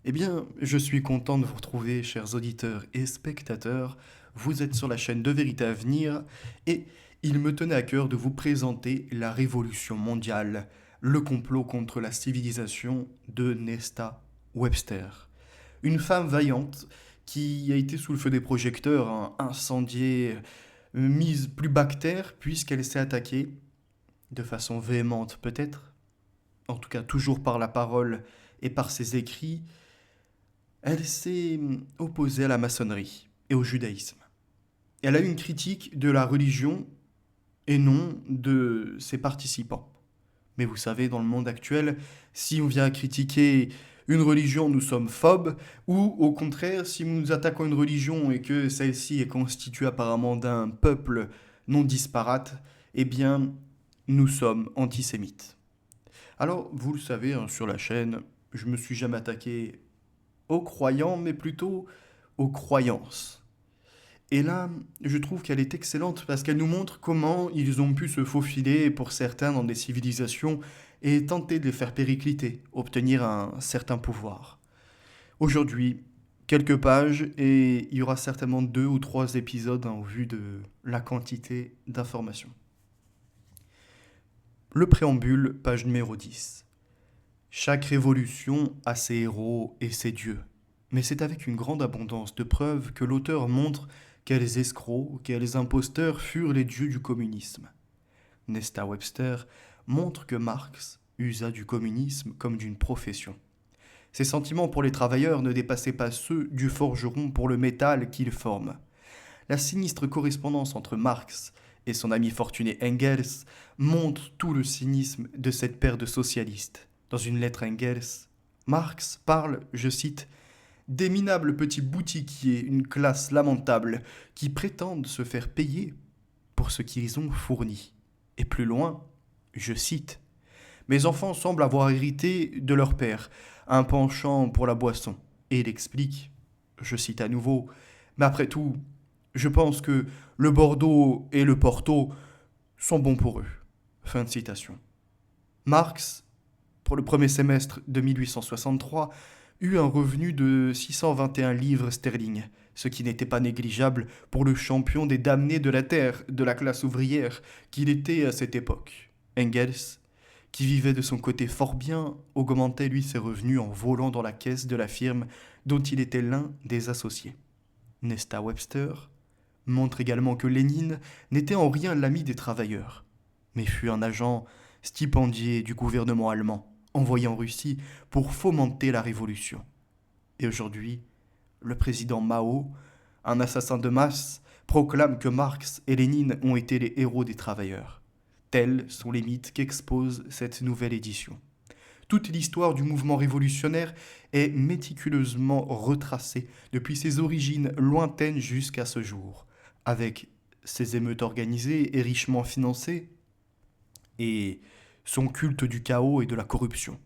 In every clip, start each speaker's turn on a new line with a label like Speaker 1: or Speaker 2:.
Speaker 1: Eh bien, je suis content de vous retrouver, chers auditeurs et spectateurs. Vous êtes sur la chaîne De Vérité à Venir et il me tenait à cœur de vous présenter la Révolution mondiale, le complot contre la civilisation de Nesta Webster. Une femme vaillante qui a été sous le feu des projecteurs, incendiée, mise plus bas que terre, puisqu'elle s'est attaquée, de façon véhémente peut-être, en tout cas toujours par la parole et par ses écrits, elle s'est opposée à la maçonnerie et au judaïsme. Elle a eu une critique de la religion et non de ses participants. Mais vous savez, dans le monde actuel, si on vient critiquer une religion, nous sommes phobes, ou au contraire, si nous attaquons une religion et que celle-ci est constituée apparemment d'un peuple non disparate, eh bien, nous sommes antisémites. Alors, vous le savez, hein, sur la chaîne, je me suis jamais attaqué aux croyants, mais plutôt aux croyances. Et là, je trouve qu'elle est excellente parce qu'elle nous montre comment ils ont pu se faufiler pour certains dans des civilisations et tenter de les faire péricliter, obtenir un certain pouvoir. Aujourd'hui, quelques pages et il y aura certainement 2 ou 3 épisodes en vue de la quantité d'informations. Le préambule, page numéro 10. Chaque révolution a ses héros et ses dieux. Mais c'est avec une grande abondance de preuves que l'auteur montre quels escrocs, quels imposteurs furent les dieux du communisme. Nesta Webster montre que Marx usa du communisme comme d'une profession. Ses sentiments pour les travailleurs ne dépassaient pas ceux du forgeron pour le métal qu'il forme. La sinistre correspondance entre Marx et son ami fortuné Engels montre tout le cynisme de cette paire de socialistes. Dans une lettre à Engels, Marx parle, je cite, des minables petits boutiquiers, une classe lamentable, qui prétendent se faire payer pour ce qu'ils ont fourni. Et plus loin, je cite, mes enfants semblent avoir hérité de leur père un penchant pour la boisson. Et il explique, je cite à nouveau, mais après tout, je pense que le Bordeaux et le Porto sont bons pour eux. Fin de citation. Marx, pour le premier semestre de 1863, eut un revenu de 621 livres sterling, ce qui n'était pas négligeable pour le champion des damnés de la terre, de la classe ouvrière, qu'il était à cette époque. Engels, qui vivait de son côté fort bien, augmentait lui ses revenus en volant dans la caisse de la firme dont il était l'un des associés. Nesta Webster montre également que Lénine n'était en rien l'ami des travailleurs, mais fut un agent stipendié du gouvernement allemand, envoyé en Russie pour fomenter la révolution. Et aujourd'hui, le président Mao, un assassin de masse, proclame que Marx et Lénine ont été les héros des travailleurs. Tels sont les mythes qu'expose cette nouvelle édition. Toute l'histoire du mouvement révolutionnaire est méticuleusement retracée depuis ses origines lointaines jusqu'à ce jour, avec ses émeutes organisées et richement financées, et son culte du chaos et de la corruption.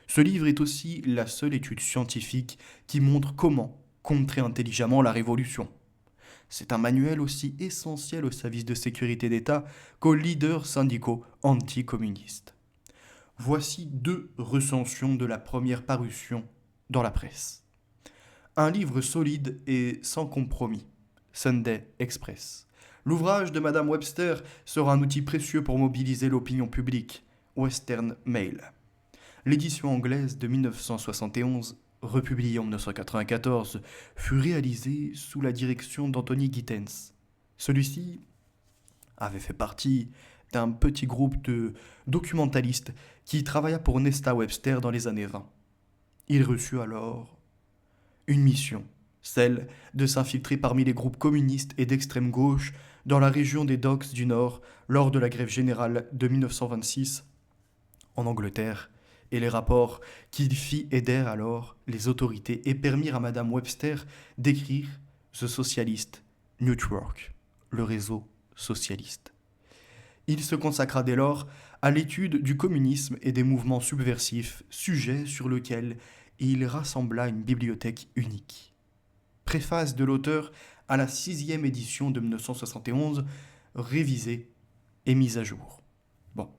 Speaker 1: Ce livre est aussi la seule étude scientifique qui montre comment contrer intelligemment la révolution. C'est un manuel aussi essentiel au service de sécurité d'État qu'aux leaders syndicaux anticommunistes. Voici 2 recensions de la première parution dans la presse. Un livre solide et sans compromis. Sunday Express. L'ouvrage de Madame Webster sera un outil précieux pour mobiliser l'opinion publique. Western Mail. L'édition anglaise de 1971, republiée en 1994, fut réalisée sous la direction d'Anthony Gittens. Celui-ci avait fait partie d'un petit groupe de documentalistes qui travailla pour Nesta Webster dans les années 20. Il reçut alors une mission, celle de s'infiltrer parmi les groupes communistes et d'extrême gauche dans la région des Docks du Nord lors de la grève générale de 1926 en Angleterre, et les rapports qu'il fit aidèrent alors les autorités et permirent à Madame Webster d'écrire The Socialist Network, le réseau socialiste. Il se consacra dès lors à l'étude du communisme et des mouvements subversifs, sujet sur lequel il rassembla une bibliothèque unique. Préface de l'auteur à la 6e édition de 1971, révisée et mise à jour. Bon,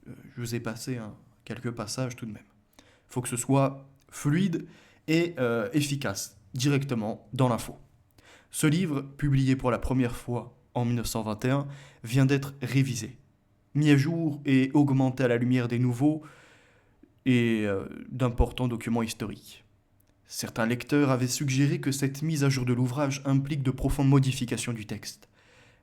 Speaker 1: je vous ai passé quelques passages tout de même. Il faut que ce soit fluide et efficace, directement dans l'info. Ce livre, publié pour la première fois en 1921, vient d'être révisé, mis à jour et augmenté à la lumière des nouveaux et d'importants documents historiques. Certains lecteurs avaient suggéré que cette mise à jour de l'ouvrage implique de profondes modifications du texte.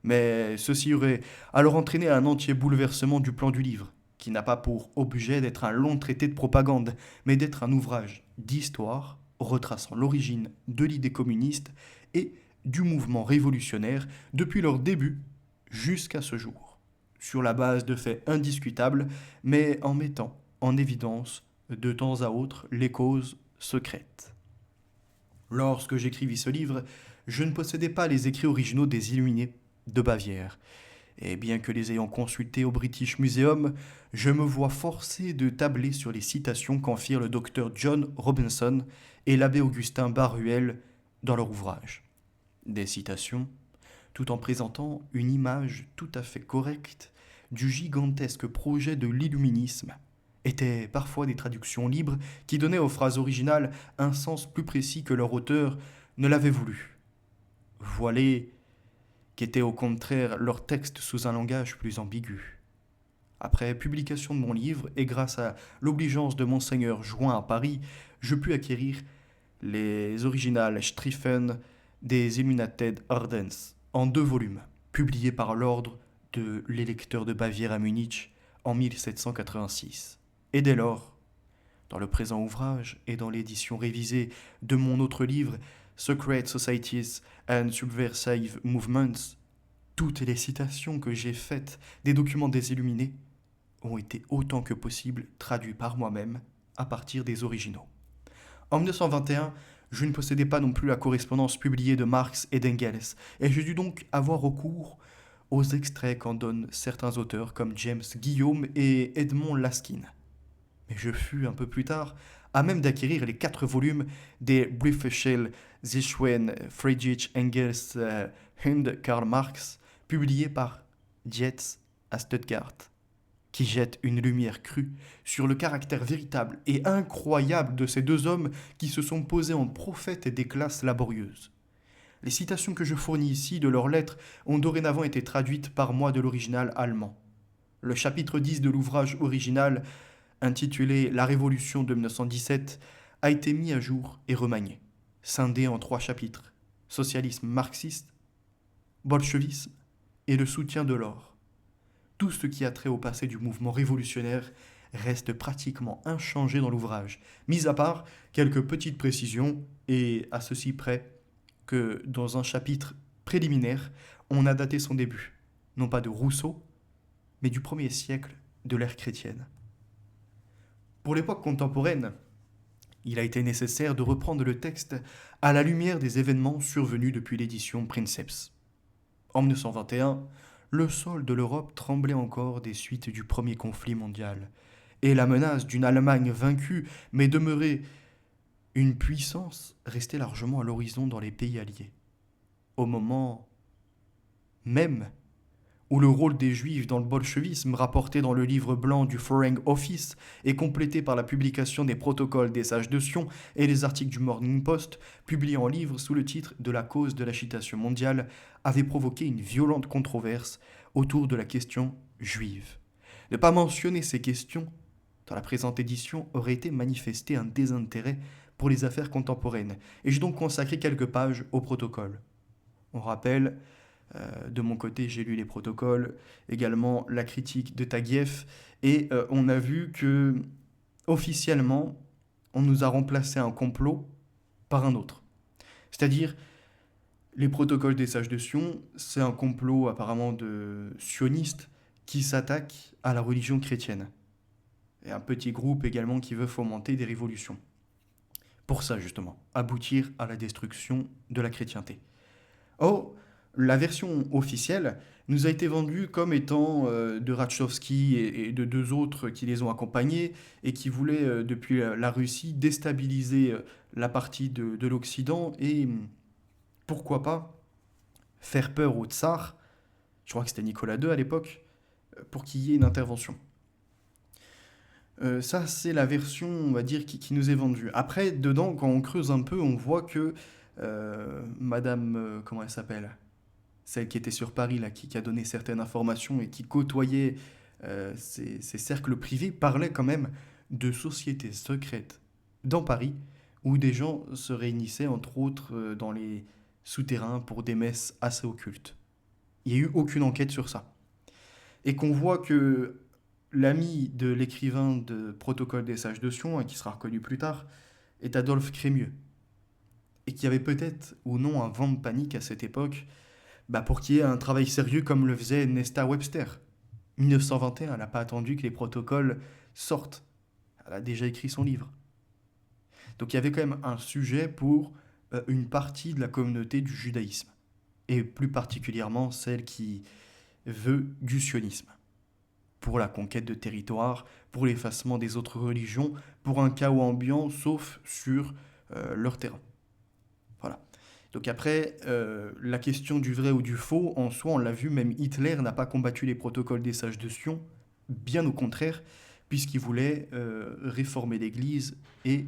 Speaker 1: Mais ceci aurait alors entraîné un entier bouleversement du plan du livre, qui n'a pas pour objet d'être un long traité de propagande, mais d'être un ouvrage d'histoire retraçant l'origine de l'idée communiste et du mouvement révolutionnaire depuis leur début jusqu'à ce jour, sur la base de faits indiscutables, mais en mettant en évidence de temps à autre les causes secrètes. Lorsque j'écrivis ce livre, je ne possédais pas les écrits originaux des Illuminés de Bavière, et bien que les ayant consultés au British Museum, je me vois forcé de tabler sur les citations qu'en firent le docteur John Robinson et l'abbé Augustin Baruel dans leur ouvrage. Des citations, tout en présentant une image tout à fait correcte du gigantesque projet de l'illuminisme, étaient parfois des traductions libres qui donnaient aux phrases originales un sens plus précis que leur auteur ne l'avait voulu. Voilés qu'était au contraire leur texte sous un langage plus ambigu. Après publication de mon livre, et grâce à l'obligeance de Monseigneur Join à Paris, je pus acquérir les originales Striffen des Illuminated Ordens en 2 volumes, publiés par l'ordre de l'électeur de Bavière à Munich en 1786. Et dès lors, dans le présent ouvrage et dans l'édition révisée de mon autre livre, Secret Societies and Subversive Movements, toutes les citations que j'ai faites des documents des Illuminés ont été autant que possible traduits par moi-même à partir des originaux. En 1921, je ne possédais pas non plus la correspondance publiée de Marx et d'Engels, et je dus donc avoir recours aux extraits qu'en donnent certains auteurs comme James Guillaume et Edmond Laskin. Mais je fus un peu plus tard à même d'acquérir les 4 volumes des Briefeschel Zwischen Friedrich Engels und Karl Marx, publiés par Dietz à Stuttgart, qui jettent une lumière crue sur le caractère véritable et incroyable de ces 2 hommes qui se sont posés en prophètes des classes laborieuses. Les citations que je fournis ici de leurs lettres ont dorénavant été traduites par moi de l'original allemand. Le chapitre 10 de l'ouvrage original, intitulé La Révolution de 1917, a été mis à jour et remanié, scindé en 3 chapitres, socialisme marxiste, bolchevisme et le soutien de l'or. Tout ce qui a trait au passé du mouvement révolutionnaire reste pratiquement inchangé dans l'ouvrage, mis à part quelques petites précisions, et à ceci près que dans un chapitre préliminaire, on a daté son début, non pas de Rousseau, mais du 1er siècle de l'ère chrétienne. Pour l'époque contemporaine, il a été nécessaire de reprendre le texte à la lumière des événements survenus depuis l'édition Princeps. En 1921, le sol de l'Europe tremblait encore des suites du premier conflit mondial, et la menace d'une Allemagne vaincue mais demeurée une puissance restait largement à l'horizon dans les pays alliés. Au moment même où le rôle des Juifs dans le bolchevisme, rapporté dans le livre blanc du Foreign Office et complété par la publication des protocoles des Sages de Sion et les articles du Morning Post, publiés en livre sous le titre de la cause de l'agitation mondiale, avait provoqué une violente controverse autour de la question juive. Ne pas mentionner ces questions dans la présente édition aurait été manifester un désintérêt pour les affaires contemporaines, et j'ai donc consacré quelques pages au protocole. On rappelle, de mon côté, j'ai lu les protocoles, également la critique de Taguieff, et on a vu que, officiellement, on nous a remplacé un complot par un autre. C'est-à-dire, les protocoles des Sages de Sion, c'est un complot apparemment de sionistes qui s'attaquent à la religion chrétienne. Et un petit groupe également qui veut fomenter des révolutions. Pour ça, justement, aboutir à la destruction de la chrétienté. Or, la version officielle nous a été vendue comme étant de Ratchowski et de 2 autres qui les ont accompagnés et qui voulaient, depuis la Russie, déstabiliser la partie de l'Occident et, pourquoi pas, faire peur au tsar, je crois que c'était Nicolas II à l'époque, pour qu'il y ait une intervention. Ça, c'est la version, on va dire, qui nous est vendue. Après, dedans, quand on creuse un peu, on voit que Madame, comment elle s'appelle? Celle qui était sur Paris, là, qui a donné certaines informations et qui côtoyait ces cercles privés, parlait quand même de sociétés secrètes dans Paris, où des gens se réunissaient, entre autres, dans les souterrains pour des messes assez occultes. Il n'y a eu aucune enquête sur ça. Et qu'on voit que l'ami de l'écrivain de Protocole des Sages de Sion, qui sera reconnu plus tard, est Adolphe Crémieux. Et qu'il y avait peut-être ou non un vent de panique à cette époque pour qu'il y ait un travail sérieux comme le faisait Nesta Webster. 1921, elle n'a pas attendu que les protocoles sortent. Elle a déjà écrit son livre. Donc il y avait quand même un sujet pour une partie de la communauté du judaïsme. Et plus particulièrement celle qui veut du sionisme. Pour la conquête de territoires, pour l'effacement des autres religions, pour un chaos ambiant, sauf sur leur terrain. Voilà. Donc après, la question du vrai ou du faux, en soi, on l'a vu, même Hitler n'a pas combattu les protocoles des sages de Sion, bien au contraire, puisqu'il voulait réformer l'Église et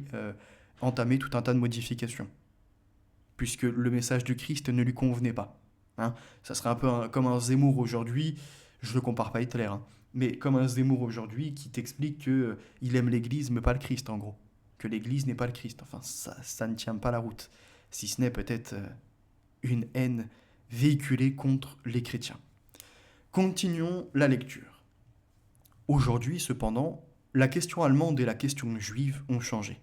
Speaker 1: entamer tout un tas de modifications, puisque le message du Christ ne lui convenait pas. Hein. Ça serait un peu comme un Zemmour aujourd'hui, je ne le compare pas à Hitler, hein, mais comme un Zemmour aujourd'hui qui t'explique qu'il aime l'Église mais pas le Christ en gros, que l'Église n'est pas le Christ. Enfin, ça ne tient pas la route, si ce n'est peut-être une haine véhiculée contre les chrétiens. Continuons la lecture. Aujourd'hui, cependant, la question allemande et la question juive ont changé,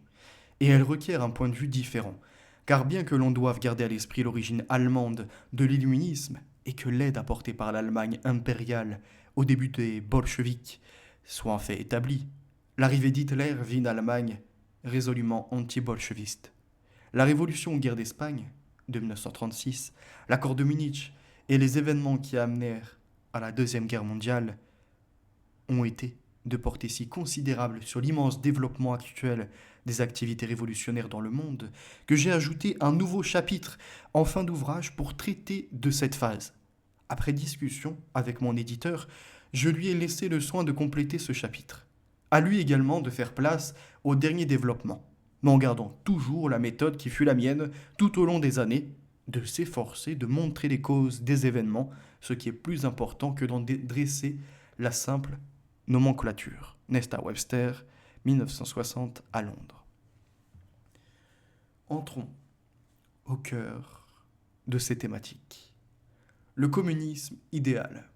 Speaker 1: et elles requièrent un point de vue différent, car bien que l'on doive garder à l'esprit l'origine allemande de l'illuminisme et que l'aide apportée par l'Allemagne impériale au début des bolcheviks soit un fait établi, l'arrivée d'Hitler vit une Allemagne résolument anti-bolcheviste. La révolution ou guerre d'Espagne de 1936, l'accord de Munich et les événements qui amenèrent à la Deuxième Guerre mondiale ont été de portée si considérable sur l'immense développement actuel des activités révolutionnaires dans le monde que j'ai ajouté un nouveau chapitre en fin d'ouvrage pour traiter de cette phase. Après discussion avec mon éditeur, je lui ai laissé le soin de compléter ce chapitre. À lui également de faire place au dernier développement, mais en gardant toujours la méthode qui fut la mienne tout au long des années, de s'efforcer de montrer les causes des événements, ce qui est plus important que d'en dresser la simple nomenclature. Nesta Webster, 1960 à Londres. Entrons au cœur de ces thématiques. Le communisme idéal.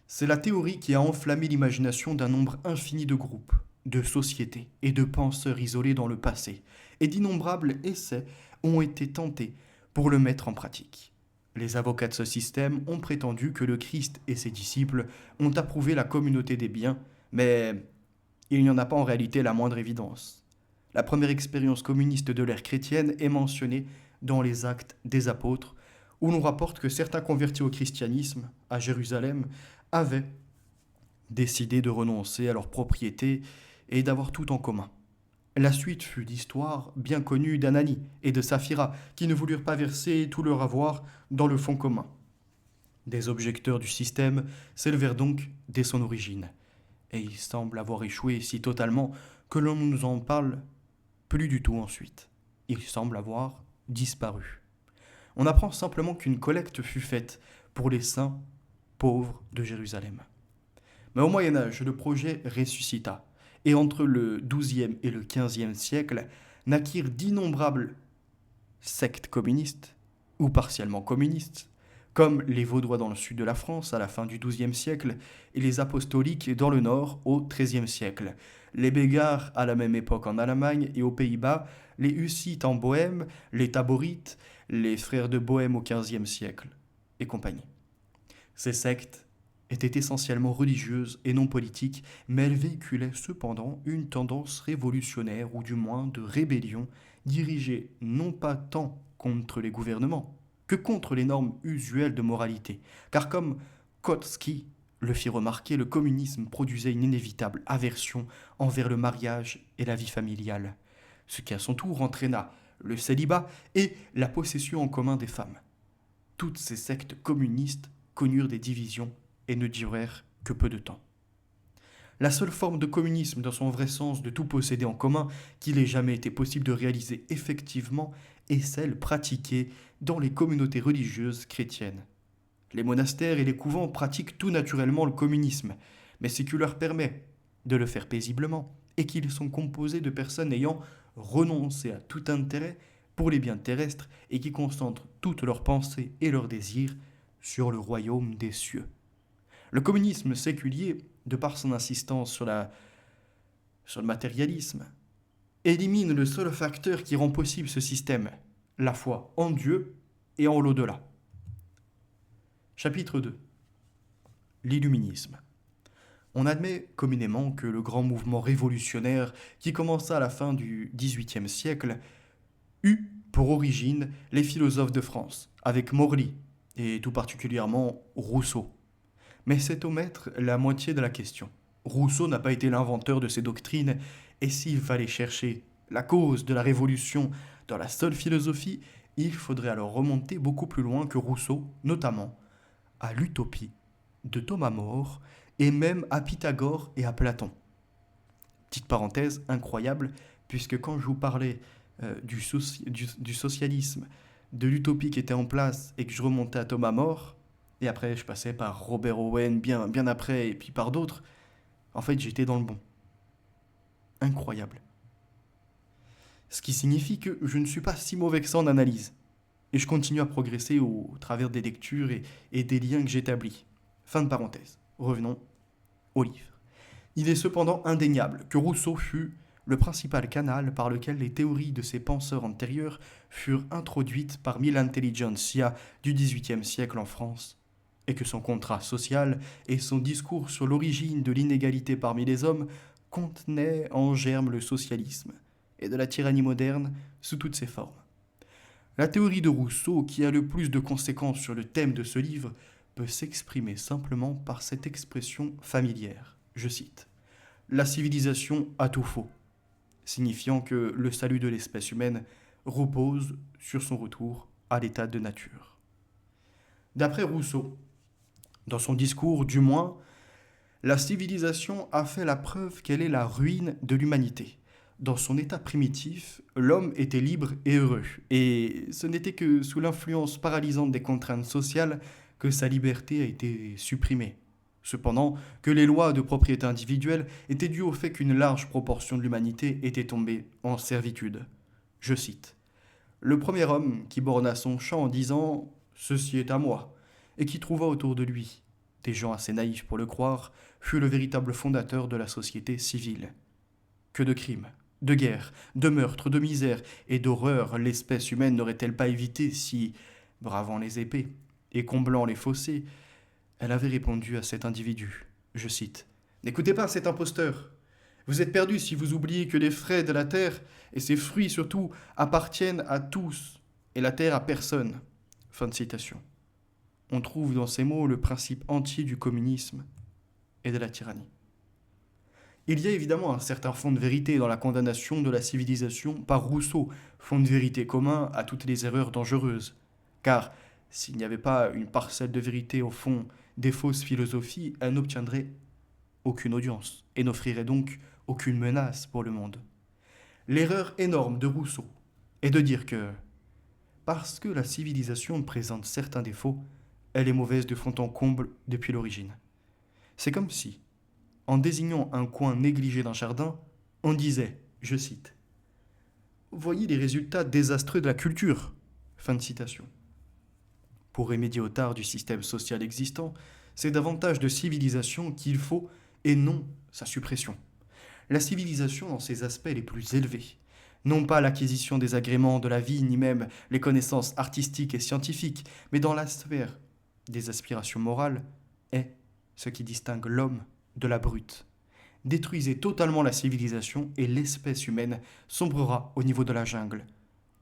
Speaker 1: C'est la théorie qui a enflammé l'imagination d'un nombre infini de groupes, de sociétés et de penseurs isolés dans le passé, et d'innombrables essais ont été tentés pour le mettre en pratique. Les avocats de ce système ont prétendu que le Christ et ses disciples ont approuvé la communauté des biens, mais il n'y en a pas en réalité la moindre évidence. La première expérience communiste de l'ère chrétienne est mentionnée dans les Actes des Apôtres, où l'on rapporte que certains convertis au christianisme, à Jérusalem, avaient décidé de renoncer à leurs propriétés et d'avoir tout en commun. La suite fut l'histoire bien connue d'Ananie et de Saphira, qui ne voulurent pas verser tout leur avoir dans le fonds commun. Des objecteurs du système s'élevèrent donc dès son origine, et il semble avoir échoué si totalement que l'on ne nous en parle plus du tout ensuite. Il semble avoir disparu. On apprend simplement qu'une collecte fut faite pour les saints pauvres de Jérusalem. Mais au Moyen-Âge, le projet ressuscita, et entre le XIIe et le XVe siècle, naquirent d'innombrables sectes communistes, ou partiellement communistes, comme les Vaudois dans le sud de la France à la fin du XIIe siècle, et les apostoliques dans le nord au XIIIe siècle, les Bégards à la même époque en Allemagne et aux Pays-Bas, les Hussites en Bohême, les Taborites, les frères de Bohême au XVe siècle, et compagnie. Ces sectes étaient essentiellement religieuses et non politiques, mais elles véhiculaient cependant une tendance révolutionnaire ou du moins de rébellion dirigée non pas tant contre les gouvernements que contre les normes usuelles de moralité, car comme Kautsky le fit remarquer, le communisme produisait une inévitable aversion envers le mariage et la vie familiale, ce qui à son tour entraîna le célibat et la possession en commun des femmes. Toutes ces sectes communistes connurent des divisions et ne durèrent que peu de temps. La seule forme de communisme dans son vrai sens de tout posséder en commun qu'il ait jamais été possible de réaliser effectivement est celle pratiquée dans les communautés religieuses chrétiennes. Les monastères et les couvents pratiquent tout naturellement le communisme, mais c'est qui leur permet de le faire paisiblement et qu'ils sont composés de personnes ayant renoncé à tout intérêt pour les biens terrestres et qui concentrent toutes leurs pensées et leurs désirs sur le royaume des cieux. Le communisme séculier, de par son insistance sur le matérialisme, élimine le seul facteur qui rend possible ce système, la foi en Dieu et en l'au-delà. Chapitre 2. L'illuminisme. On admet communément que le grand mouvement révolutionnaire qui commença à la fin du XVIIIe siècle eut pour origine les philosophes de France, avec Morly et tout particulièrement Rousseau. Mais c'est omettre la moitié de la question. Rousseau n'a pas été l'inventeur de ces doctrines, et s'il fallait chercher la cause de la révolution dans la seule philosophie, il faudrait alors remonter beaucoup plus loin que Rousseau, notamment à l'utopie de Thomas More et même à Pythagore et à Platon. Petite parenthèse incroyable, puisque quand je vous parlais du socialisme, de l'utopie qui était en place et que je remontais à Thomas More, et après je passais par Robert Owen bien après et puis par d'autres, en fait j'étais dans le bon. Incroyable. Ce qui signifie que je ne suis pas si mauvais que ça en analyse. Et je continue à progresser au travers des lectures et des liens que j'établis. Fin de parenthèse. Revenons au livre. Il est cependant indéniable que Rousseau fut le principal canal par lequel les théories de ses penseurs antérieurs furent introduites parmi l'intelligentsia du XVIIIe siècle en France, et que son contrat social et son discours sur l'origine de l'inégalité parmi les hommes contenaient en germe le socialisme et de la tyrannie moderne sous toutes ses formes. La théorie de Rousseau, qui a le plus de conséquences sur le thème de ce livre, peut s'exprimer simplement par cette expression familière. Je cite : « La civilisation a tout faux », signifiant que le salut de l'espèce humaine repose sur son retour à l'état de nature. D'après Rousseau, dans son discours du moins, la civilisation a fait la preuve qu'elle est la ruine de l'humanité. Dans son état primitif, l'homme était libre et heureux, et ce n'était que sous l'influence paralysante des contraintes sociales que sa liberté a été supprimée. Cependant, que les lois de propriété individuelle étaient dues au fait qu'une large proportion de l'humanité était tombée en servitude. Je cite : « Le premier homme qui borna son chant en disant « Ceci est à moi », et qui trouva autour de lui des gens assez naïfs pour le croire, fut le véritable fondateur de la société civile. Que de crimes, de guerres, de meurtres, de misères et d'horreurs l'espèce humaine n'aurait-elle pas évité si, bravant les épées et comblant les fossés, elle avait répondu à cet individu, je cite : « N'écoutez pas cet imposteur. Vous êtes perdu si vous oubliez que les frais de la terre, et ses fruits surtout, appartiennent à tous, et la terre à personne. » Fin de citation. On trouve dans ces mots le principe entier du communisme et de la tyrannie. Il y a évidemment un certain fond de vérité dans la condamnation de la civilisation par Rousseau, fond de vérité commun à toutes les erreurs dangereuses. Car s'il n'y avait pas une parcelle de vérité au fond des fausses philosophies, elle n'obtiendrait aucune audience et n'offrirait donc aucune menace pour le monde. L'erreur énorme de Rousseau est de dire que, parce que la civilisation présente certains défauts, elle est mauvaise de fond en comble depuis l'origine. C'est comme si, en désignant un coin négligé d'un jardin, on disait, je cite, « Voyez les résultats désastreux de la culture ». Fin de citation. Pour remédier au tard du système social existant, c'est davantage de civilisation qu'il faut et non sa suppression. La civilisation dans ses aspects les plus élevés, non pas l'acquisition des agréments de la vie ni même les connaissances artistiques et scientifiques, mais dans la sphère des aspirations morales, est ce qui distingue l'homme de la brute. Détruisez totalement la civilisation et l'espèce humaine sombrera au niveau de la jungle,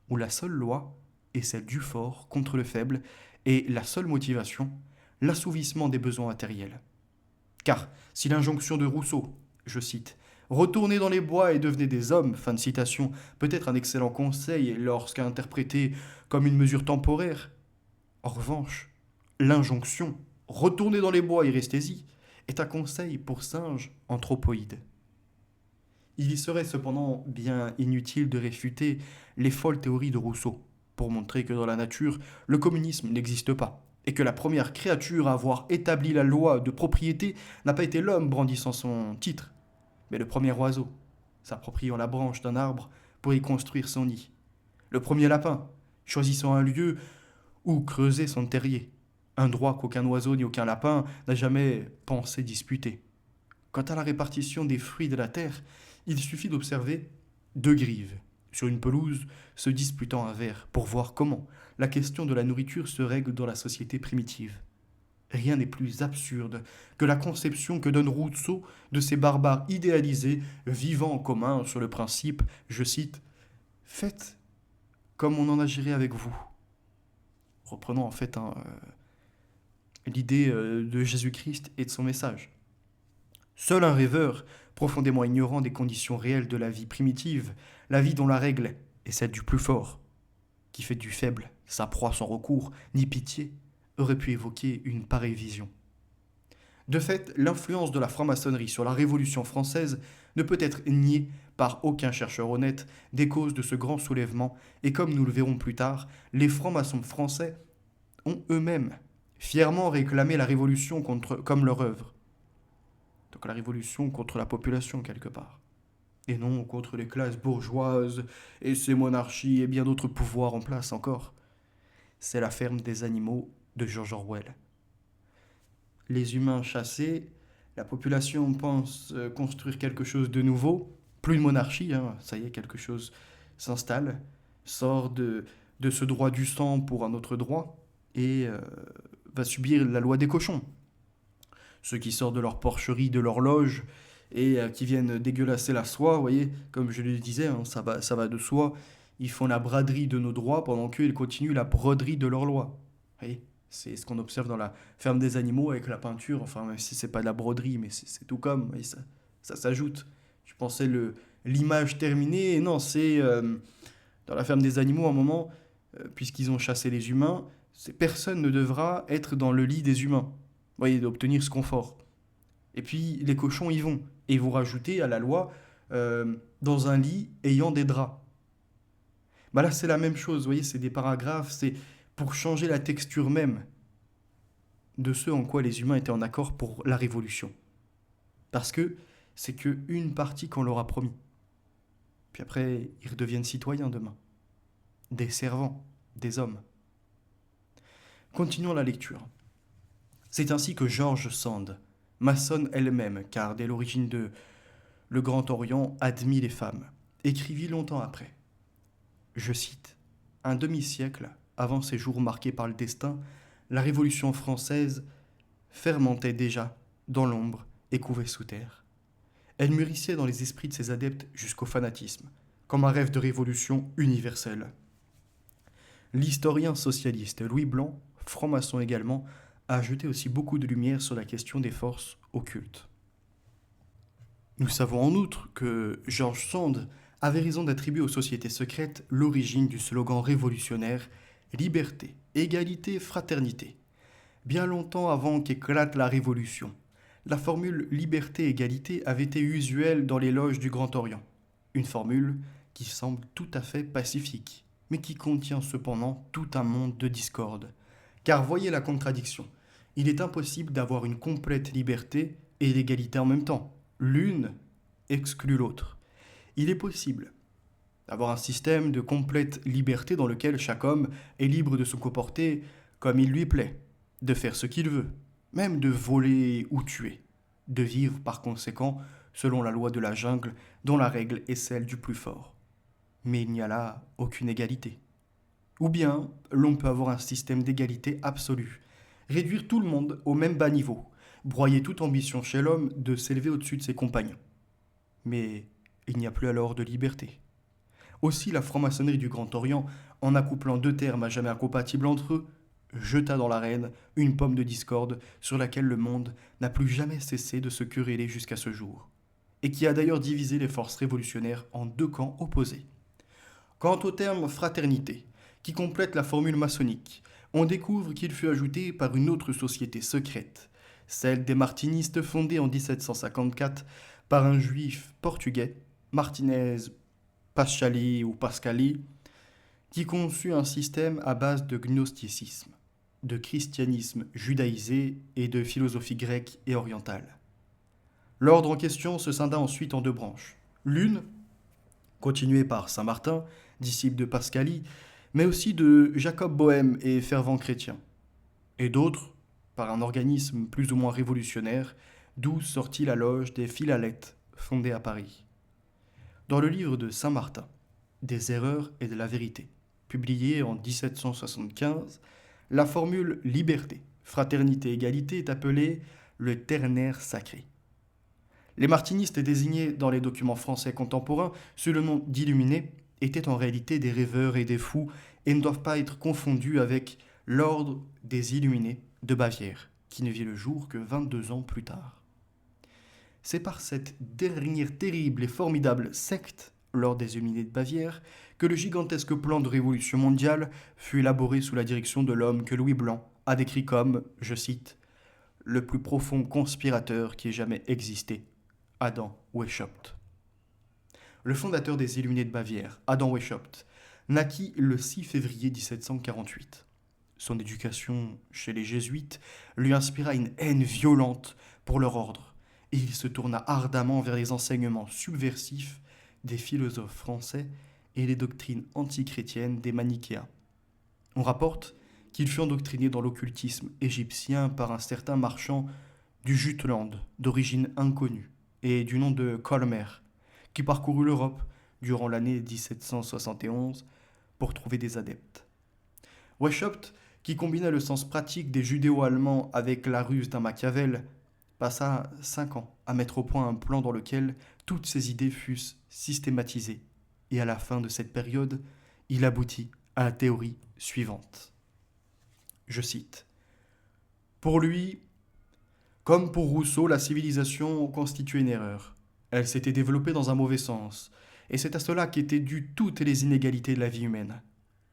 Speaker 1: où la seule loi est celle du fort contre le faible et la seule motivation, l'assouvissement des besoins matériels. Car si l'injonction de Rousseau, je cite, « Retournez dans les bois et devenez des hommes », fin de citation, peut être un excellent conseil lorsqu'interprété comme une mesure temporaire, en revanche, l'injonction « Retournez dans les bois et restez-y » est un conseil pour singes anthropoïdes. Il y serait cependant bien inutile de réfuter les folles théories de Rousseau, pour montrer que dans la nature, le communisme n'existe pas, et que la première créature à avoir établi la loi de propriété n'a pas été l'homme brandissant son titre, mais le premier oiseau, s'appropriant la branche d'un arbre pour y construire son nid. Le premier lapin, choisissant un lieu où creuser son terrier, un droit qu'aucun oiseau ni aucun lapin n'a jamais pensé disputer. Quant à la répartition des fruits de la terre, il suffit d'observer deux grives sur une pelouse se disputant un ver pour voir comment la question de la nourriture se règle dans la société primitive. Rien n'est plus absurde que la conception que donne Rousseau de ces barbares idéalisés vivant en commun sur le principe, je cite, faites comme on en agirait avec vous. Reprenons en fait l'idée de Jésus-Christ et de son message. Seul un rêveur, profondément ignorant des conditions réelles de la vie primitive, la vie dont la règle est celle du plus fort, qui fait du faible sa proie sans recours ni pitié, aurait pu évoquer une pareille vision. De fait, l'influence de la franc-maçonnerie sur la Révolution française ne peut être niée par aucun chercheur honnête des causes de ce grand soulèvement, et comme nous le verrons plus tard, les francs-maçons français ont eux-mêmes fièrement réclamé la Révolution comme leur œuvre. Donc la Révolution contre la population quelque part, et non contre les classes bourgeoises et ces monarchies et bien d'autres pouvoirs en place encore. C'est la ferme des animaux de George Orwell. Les humains chassés, la population pense construire quelque chose de nouveau, plus de monarchie, ça y est, quelque chose s'installe, sort de ce droit du sang pour un autre droit, et va subir la loi des cochons. Ceux qui sortent de leur porcherie, de leur loge, et qui viennent dégueulasser la soie, vous voyez, comme je le disais, ça va de soi, ils font la braderie de nos droits pendant qu'ils continuent la broderie de leurs lois. Vous voyez, c'est ce qu'on observe dans la ferme des animaux avec la peinture, enfin même si c'est pas de la broderie, mais c'est tout comme, voyez, ça s'ajoute. Je pensais l'image terminée, et non, c'est dans la ferme des animaux, à un moment, puisqu'ils ont chassé les humains, personne ne devra être dans le lit des humains, vous voyez, d'obtenir ce confort. Et puis les cochons y vont, et ils vont rajouter à la loi dans un lit ayant des draps. Bah là c'est la même chose, vous voyez, c'est des paragraphes, c'est pour changer la texture même de ce en quoi les humains étaient en accord pour la Révolution. Parce que c'est qu'une partie qu'on leur a promis. Puis après, ils redeviennent citoyens demain. Des servants, des hommes. Continuons la lecture. C'est ainsi que George Sand, maçonne elle-même, car dès l'origine de Le Grand Orient admit les femmes, écrivit longtemps après. Je cite, « Un demi-siècle avant ces jours marqués par le destin, la Révolution française fermentait déjà dans l'ombre et couvait sous terre. Elle mûrissait dans les esprits de ses adeptes jusqu'au fanatisme, comme un rêve de révolution universelle. L'historien socialiste Louis Blanc, franc-maçon également, a jeté aussi beaucoup de lumière sur la question des forces occultes. Nous savons en outre que George Sand avait raison d'attribuer aux sociétés secrètes l'origine du slogan révolutionnaire « Liberté, égalité, fraternité ». Bien longtemps avant qu'éclate la Révolution, la formule « Liberté, égalité » avait été usuelle dans les loges du Grand Orient. Une formule qui semble tout à fait pacifique, mais qui contient cependant tout un monde de discorde. Car voyez la contradiction. Il est impossible d'avoir une complète liberté et l'égalité en même temps. L'une exclut l'autre. Il est possible d'avoir un système de complète liberté dans lequel chaque homme est libre de se comporter comme il lui plaît, de faire ce qu'il veut, même de voler ou tuer, de vivre par conséquent selon la loi de la jungle dont la règle est celle du plus fort. Mais il n'y a là aucune égalité. Ou bien l'on peut avoir un système d'égalité absolue, réduire tout le monde au même bas niveau, broyer toute ambition chez l'homme de s'élever au-dessus de ses compagnons. Mais il n'y a plus alors de liberté. Aussi la franc-maçonnerie du Grand Orient, en accouplant deux termes à jamais incompatibles entre eux, jeta dans l'arène une pomme de discorde sur laquelle le monde n'a plus jamais cessé de se quereller jusqu'à ce jour, et qui a d'ailleurs divisé les forces révolutionnaires en deux camps opposés. Quant au terme fraternité, qui complète la formule maçonnique, on découvre qu'il fut ajouté par une autre société secrète, celle des martinistes fondée en 1754 par un juif portugais, Martinez Paschali ou Pascali, qui conçut un système à base de gnosticisme, de christianisme judaïsé et de philosophie grecque et orientale. L'ordre en question se scinda ensuite en deux branches. L'une, continuée par Saint Martin, disciple de Pascali, mais aussi de Jacob Bohème et fervent chrétien, et d'autres, par un organisme plus ou moins révolutionnaire, d'où sortit la loge des Philalèthes, fondée à Paris. Dans le livre de Saint Martin, Des erreurs et de la vérité, publié en 1775, la formule liberté, fraternité, égalité est appelée le ternaire sacré. Les martinistes désignés dans les documents français contemporains sous le nom d'illuminés étaient en réalité des rêveurs et des fous et ne doivent pas être confondus avec l'ordre des illuminés de Bavière, qui ne vit le jour que 22 ans plus tard. C'est par cette dernière terrible et formidable secte, l'ordre des illuminés de Bavière, que le gigantesque plan de révolution mondiale fut élaboré sous la direction de l'homme que Louis Blanc a décrit comme, je cite, « le plus profond conspirateur qui ait jamais existé, Adam Weishaupt ». Le fondateur des Illuminés de Bavière, Adam Weishaupt, naquit le 6 février 1748. Son éducation chez les jésuites lui inspira une haine violente pour leur ordre, et il se tourna ardemment vers les enseignements subversifs des philosophes français et les doctrines antichrétiennes des manichéens. On rapporte qu'il fut endoctriné dans l'occultisme égyptien par un certain marchand du Jutland, d'origine inconnue, et du nom de Colmer, qui parcourut l'Europe durant l'année 1771 pour trouver des adeptes. Weishaupt, qui combina le sens pratique des judéo-allemands avec la ruse d'un Machiavel, passa 5 ans à mettre au point un plan dans lequel toutes ses idées fussent systématisées, et à la fin de cette période, il aboutit à la théorie suivante. Je cite. Pour lui, comme pour Rousseau, la civilisation constituait une erreur. Elle s'était développée dans un mauvais sens, et c'est à cela qu'étaient dues toutes les inégalités de la vie humaine.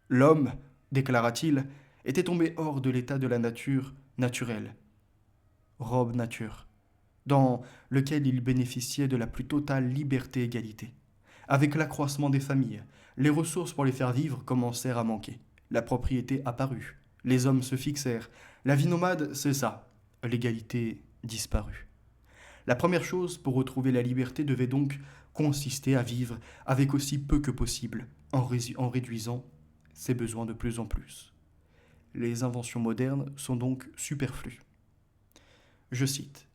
Speaker 1: L'homme, déclara-t-il, était tombé hors de l'état de la nature naturelle, robe nature, dans lequel il bénéficiait de la plus totale liberté et égalité. Avec l'accroissement des familles, les ressources pour les faire vivre commencèrent à manquer. La propriété apparut, les hommes se fixèrent, la vie nomade cessa, l'égalité disparut. La première chose pour retrouver la liberté devait donc consister à vivre avec aussi peu que possible, en réduisant ses besoins de plus en plus. Les inventions modernes sont donc superflues. Je cite.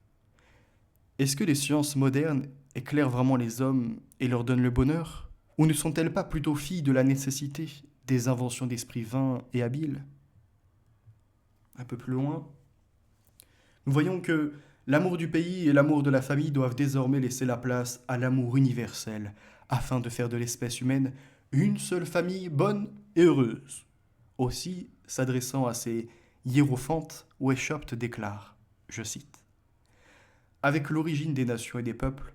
Speaker 1: Est-ce que les sciences modernes éclairent vraiment les hommes et leur donnent le bonheur? Ou ne sont-elles pas plutôt filles de la nécessité des inventions d'esprit vains et habiles? Un peu plus loin, nous voyons que l'amour du pays et l'amour de la famille doivent désormais laisser la place à l'amour universel, afin de faire de l'espèce humaine une seule famille bonne et heureuse. Aussi, s'adressant à ces hiérophantes, Weishaupt déclare, je cite, « Avec l'origine des nations et des peuples,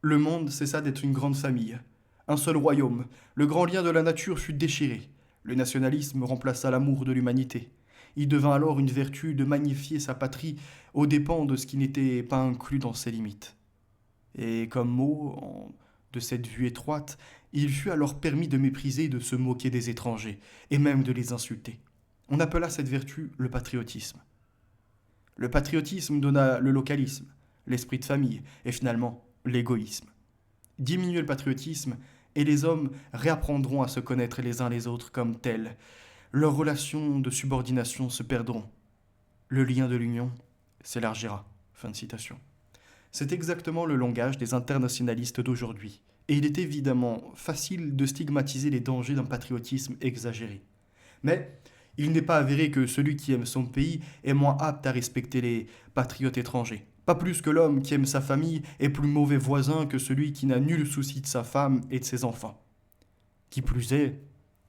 Speaker 1: le monde cessa d'être une grande famille, un seul royaume, le grand lien de la nature fut déchiré, le nationalisme remplaça l'amour de l'humanité. Il devint alors une vertu de magnifier sa patrie aux dépens de ce qui n'était pas inclus dans ses limites. Et comme mot, de cette vue étroite, il fut alors permis de mépriser et de se moquer des étrangers, et même de les insulter. On appela cette vertu le patriotisme. Le patriotisme donna le localisme, l'esprit de famille, et finalement l'égoïsme. Diminuer le patriotisme, et les hommes réapprendront à se connaître les uns les autres comme tels. Leurs relations de subordination se perdront. Le lien de l'union s'élargira. » Fin de citation. C'est exactement le langage des internationalistes d'aujourd'hui, et il est évidemment facile de stigmatiser les dangers d'un patriotisme exagéré. Mais il n'est pas avéré que celui qui aime son pays est moins apte à respecter les patriotes étrangers. Pas plus que l'homme qui aime sa famille est plus mauvais voisin que celui qui n'a nul souci de sa femme et de ses enfants. Qui plus est,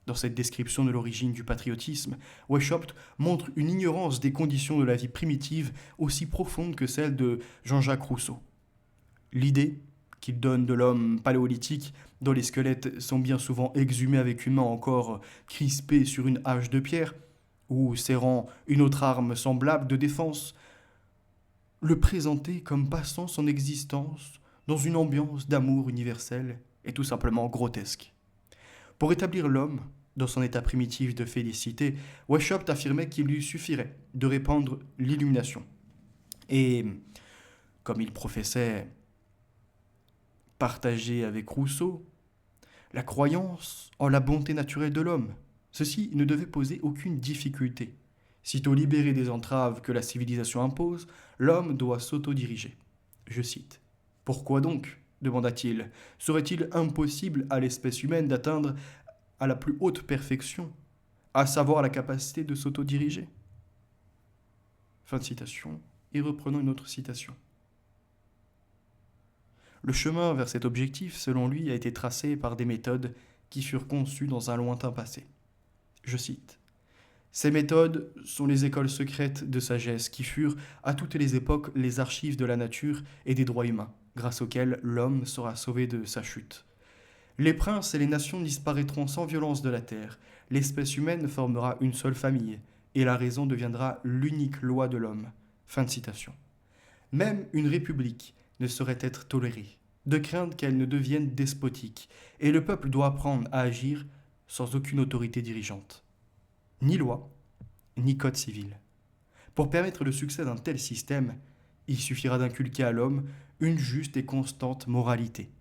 Speaker 1: dans cette description de l'origine du patriotisme, Weishaupt montre une ignorance des conditions de la vie primitive aussi profonde que celle de Jean-Jacques Rousseau. L'idée qu'il donne de l'homme paléolithique, dont les squelettes sont bien souvent exhumés avec une main encore crispée sur une hache de pierre, ou serrant une autre arme semblable de défense, le présenter comme passant son existence dans une ambiance d'amour universel est tout simplement grotesque. Pour établir l'homme dans son état primitif de félicité, Weishaupt affirmait qu'il lui suffirait de répandre l'illumination. Et comme il professait partager avec Rousseau la croyance en la bonté naturelle de l'homme, ceci ne devait poser aucune difficulté. Sitôt libéré des entraves que la civilisation impose, l'homme doit s'autodiriger. Je cite. Pourquoi donc demanda-t-il. Serait-il impossible à l'espèce humaine d'atteindre à la plus haute perfection, à savoir la capacité de s'autodiriger? Fin de citation. Et reprenons une autre citation. Le chemin vers cet objectif, selon lui, a été tracé par des méthodes qui furent conçues dans un lointain passé. Je cite. Ces méthodes sont les écoles secrètes de sagesse qui furent, à toutes les époques, les archives de la nature et des droits humains, grâce auxquelles l'homme sera sauvé de sa chute. Les princes et les nations disparaîtront sans violence de la terre, l'espèce humaine formera une seule famille, et la raison deviendra l'unique loi de l'homme. Fin de citation. Même une république ne saurait être tolérée, de crainte qu'elle ne devienne despotique, et le peuple doit apprendre à agir sans aucune autorité dirigeante. Ni loi, ni code civil. Pour permettre le succès d'un tel système, il suffira d'inculquer à l'homme une juste et constante moralité.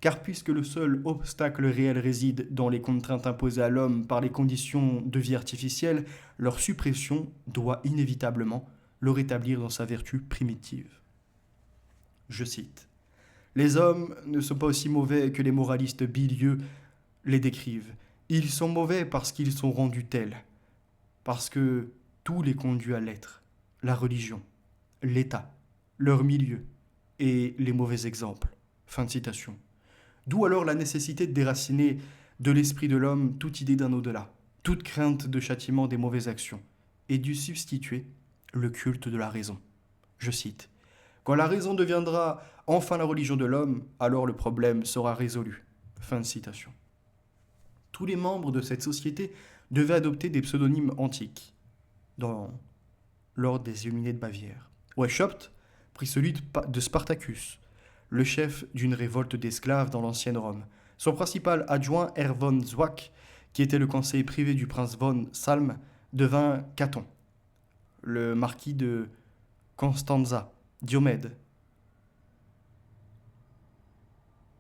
Speaker 1: Car puisque le seul obstacle réel réside dans les contraintes imposées à l'homme par les conditions de vie artificielles, leur suppression doit inévitablement le rétablir dans sa vertu primitive. Je cite. Les hommes ne sont pas aussi mauvais que les moralistes bilieux les décrivent. Ils sont mauvais parce qu'ils sont rendus tels, parce que tout les conduit à l'être, la religion, l'État, leur milieu et les mauvais exemples. Fin de citation. D'où alors la nécessité de déraciner de l'esprit de l'homme toute idée d'un au-delà, toute crainte de châtiment des mauvaises actions, et d'y substituer le culte de la raison. Je cite. Quand la raison deviendra enfin la religion de l'homme, alors le problème sera résolu. Fin de citation. Tous les membres de cette société devaient adopter des pseudonymes antiques, dans l'ordre des Illuminés de Bavière. Weishaupt prit celui de Spartacus, le chef d'une révolte d'esclaves dans l'ancienne Rome. Son principal adjoint, Herr von Zwack, qui était le conseiller privé du prince von Salm, devint Caton. Le marquis de Constanza, Diomède.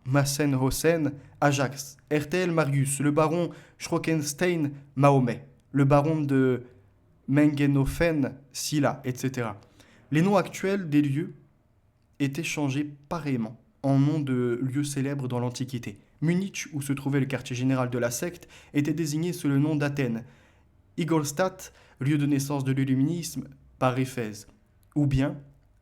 Speaker 1: Massenhausen, Ajax. Hertel, Marius. Le baron Schreckenstein, Mahomet. Le baron de Mengenhofen, Silla, etc. Les noms actuels des lieux étaient changés pareillement en nom de lieux célèbres dans l'Antiquité. Munich, où se trouvait le quartier général de la secte, était désigné sous le nom d'Athènes. Ingolstadt, lieu de naissance de l'illuminisme, par Éphèse. Ou bien,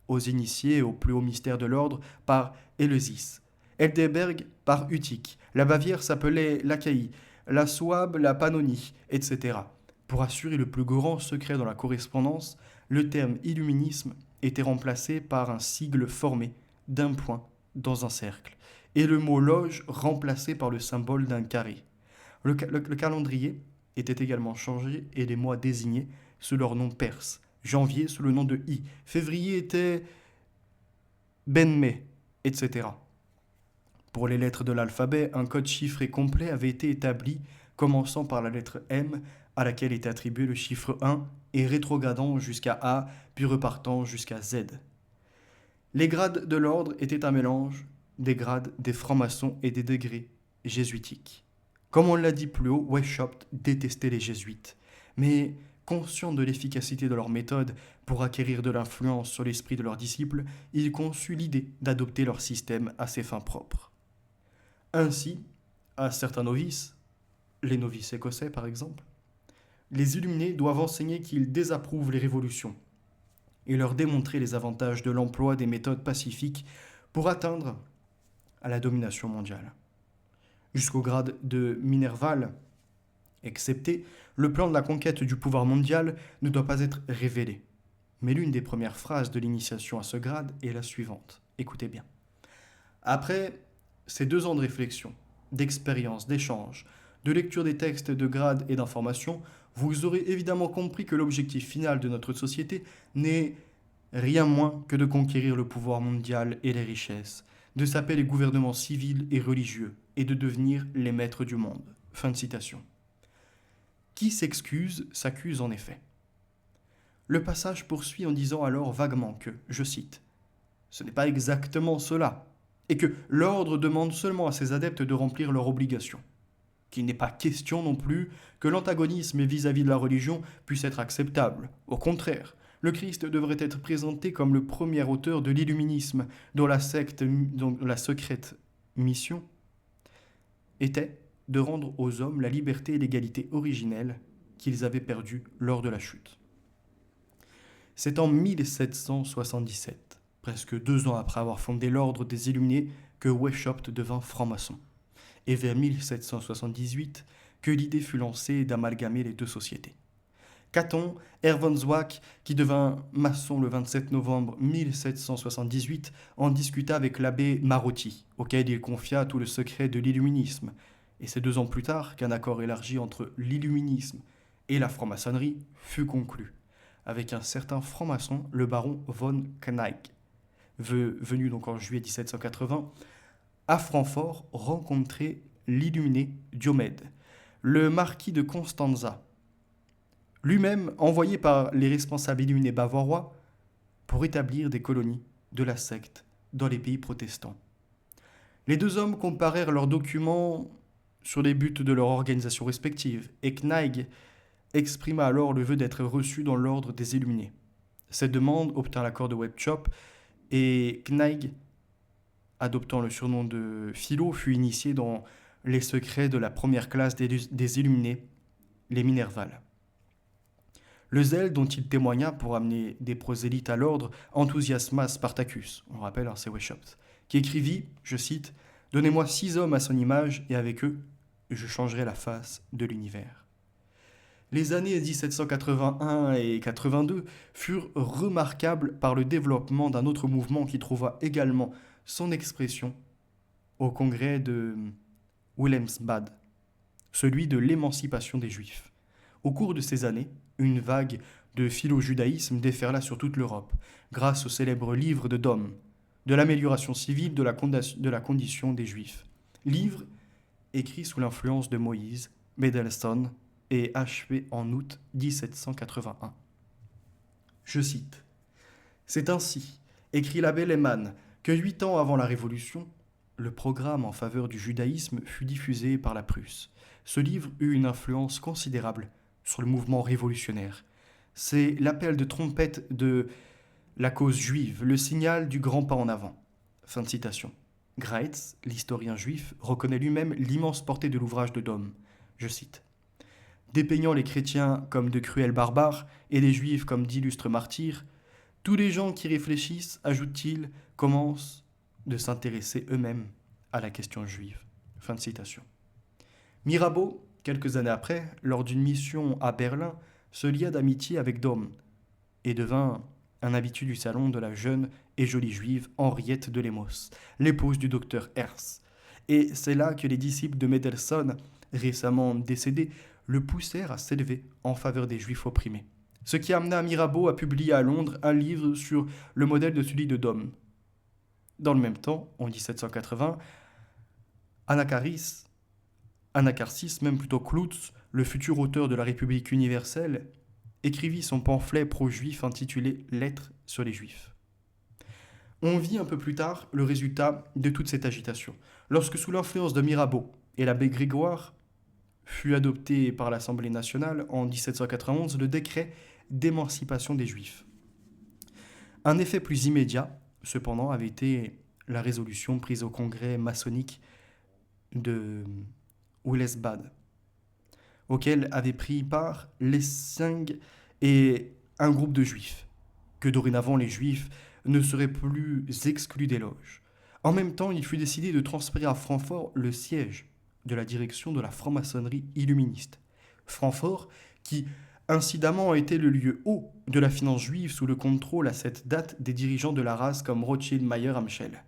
Speaker 1: aux initiés au plus haut mystère de l'ordre, par Éleusis. Heidelberg, par Utique. La Bavière s'appelait l'Achaïe, la Souabe, la Pannonie, etc. Pour assurer le plus grand secret dans la correspondance, le terme illuminisme était remplacé par un sigle formé d'un point dans un cercle, et le mot loge remplacé par le symbole d'un carré. Le calendrier était également changé et les mois désignés sous leur nom perse. Janvier sous le nom de I. Février était Benmé, etc. Pour les lettres de l'alphabet, un code chiffré complet avait été établi, commençant par la lettre M, à laquelle était attribué le chiffre 1, et rétrogradant jusqu'à A, puis repartant jusqu'à Z. Les grades de l'ordre étaient un mélange des grades des francs-maçons et des degrés jésuitiques. Comme on l'a dit plus haut, Weishaupt détestait les jésuites, mais conscient de l'efficacité de leur méthode pour acquérir de l'influence sur l'esprit de leurs disciples, il conçut l'idée d'adopter leur système à ses fins propres. Ainsi, à certains novices, les novices écossais par exemple, les illuminés doivent enseigner qu'ils désapprouvent les révolutions et leur démontrer les avantages de l'emploi des méthodes pacifiques pour atteindre à la domination mondiale. Jusqu'au grade de Minerval, excepté, le plan de la conquête du pouvoir mondial ne doit pas être révélé. Mais l'une des premières phrases de l'initiation à ce grade est la suivante. Écoutez bien. Après ces 2 ans de réflexion, d'expérience, d'échange, de lecture des textes de grade et d'information, vous aurez évidemment compris que l'objectif final de notre société n'est rien moins que de conquérir le pouvoir mondial et les richesses, de saper les gouvernements civils et religieux, et de devenir les maîtres du monde. Fin de citation. Qui s'excuse s'accuse en effet. Le passage poursuit en disant alors vaguement que, je cite, « Ce n'est pas exactement cela, et que l'ordre demande seulement à ses adeptes de remplir leurs obligations. Qu'il n'est pas question non plus que l'antagonisme vis-à-vis de la religion puisse être acceptable. Au contraire, le Christ devrait être présenté comme le premier auteur de l'illuminisme, dont la secrète mission était de rendre aux hommes la liberté et l'égalité originelle qu'ils avaient perdues lors de la chute. » C'est en 1777, presque 2 ans après avoir fondé l'ordre des Illuminés, que Weishaupt devint franc-maçon. Et vers 1778, que l'idée fut lancée d'amalgamer les deux sociétés. Caton, Herr von Zwack, qui devint maçon le 27 novembre 1778, en discuta avec l'abbé Marotti, auquel il confia tout le secret de l'illuminisme. Et c'est 2 ans plus tard qu'un accord élargi entre l'illuminisme et la franc-maçonnerie fut conclu, avec un certain franc-maçon, le baron von Kneig, venu donc en juillet 1780, à Francfort rencontrer l'illuminé Diomède, le marquis de Constanza, lui-même envoyé par les responsables illuminés bavarois pour établir des colonies de la secte dans les pays protestants. Les 2 hommes comparèrent leurs documents sur les buts de leur organisation respective, et Kneig exprima alors le vœu d'être reçu dans l'ordre des Illuminés. Cette demande obtint l'accord de Weishaupt, et Kneig, adoptant le surnom de Philo, fut initié dans les secrets de la première classe des Illuminés, les Minervales. Le zèle dont il témoigna pour amener des prosélytes à l'ordre enthousiasma Spartacus, on rappelle, c'est Weishaupt, qui écrivit, je cite, « Donnez-moi 6 hommes à son image, et avec eux, je changerai la face de l'univers. » Les années 1781 et 82 furent remarquables par le développement d'un autre mouvement qui trouva également son expression au congrès de Wilhelmsbad, celui de l'émancipation des Juifs. Au cours de ces années, une vague de philo-judaïsme déferla sur toute l'Europe, grâce au célèbre livre de Dom, de l'amélioration civile de la condition des Juifs. Livre écrit sous l'influence de Moïse, Mendelssohn, et achevé en août 1781. Je cite, « C'est ainsi, écrit l'abbé Lehmann, que 8 ans avant la Révolution, le programme en faveur du judaïsme fut diffusé par la Prusse. Ce livre eut une influence considérable sur le mouvement révolutionnaire. C'est l'appel de trompette de la cause juive, le signal du grand pas en avant. » Fin de citation. Graetz, l'historien juif, reconnaît lui-même l'immense portée de l'ouvrage de Dom. Je cite, « Dépeignant les chrétiens comme de cruels barbares et les juifs comme d'illustres martyrs, tous les gens qui réfléchissent, ajoute-t-il, commencent de s'intéresser eux-mêmes à la question juive. » Fin de citation. Mirabeau, quelques années après, lors d'une mission à Berlin, se lia d'amitié avec Dom et devint un habitué du salon de la jeune et jolie juive Henriette de Lemos, l'épouse du docteur Herz. Et c'est là que les disciples de Mendelssohn, récemment décédés, le poussèrent à s'élever en faveur des juifs opprimés. Ce qui amena Mirabeau à publier à Londres un livre sur le modèle de celui de Dom. Dans le même temps, en 1780, Anacharsis, même plutôt Cloutz, le futur auteur de la République universelle, écrivit son pamphlet pro-juif intitulé « Lettres sur les Juifs ». On vit un peu plus tard le résultat de toute cette agitation, lorsque sous l'influence de Mirabeau et l'abbé Grégoire fut adopté par l'Assemblée nationale en 1791 le décret d'émancipation des Juifs. Un effet plus immédiat, cependant, avait été la résolution prise au congrès maçonnique de Wilhelmsbad, auquel avaient pris part les Lessing et un groupe de Juifs, que dorénavant les Juifs ne seraient plus exclus des loges. En même temps, il fut décidé de transférer à Francfort le siège de la direction de la franc-maçonnerie illuministe. Francfort, qui incidemment était le lieu haut de la finance juive sous le contrôle à cette date des dirigeants de la race comme Rothschild, Mayer, Amschel,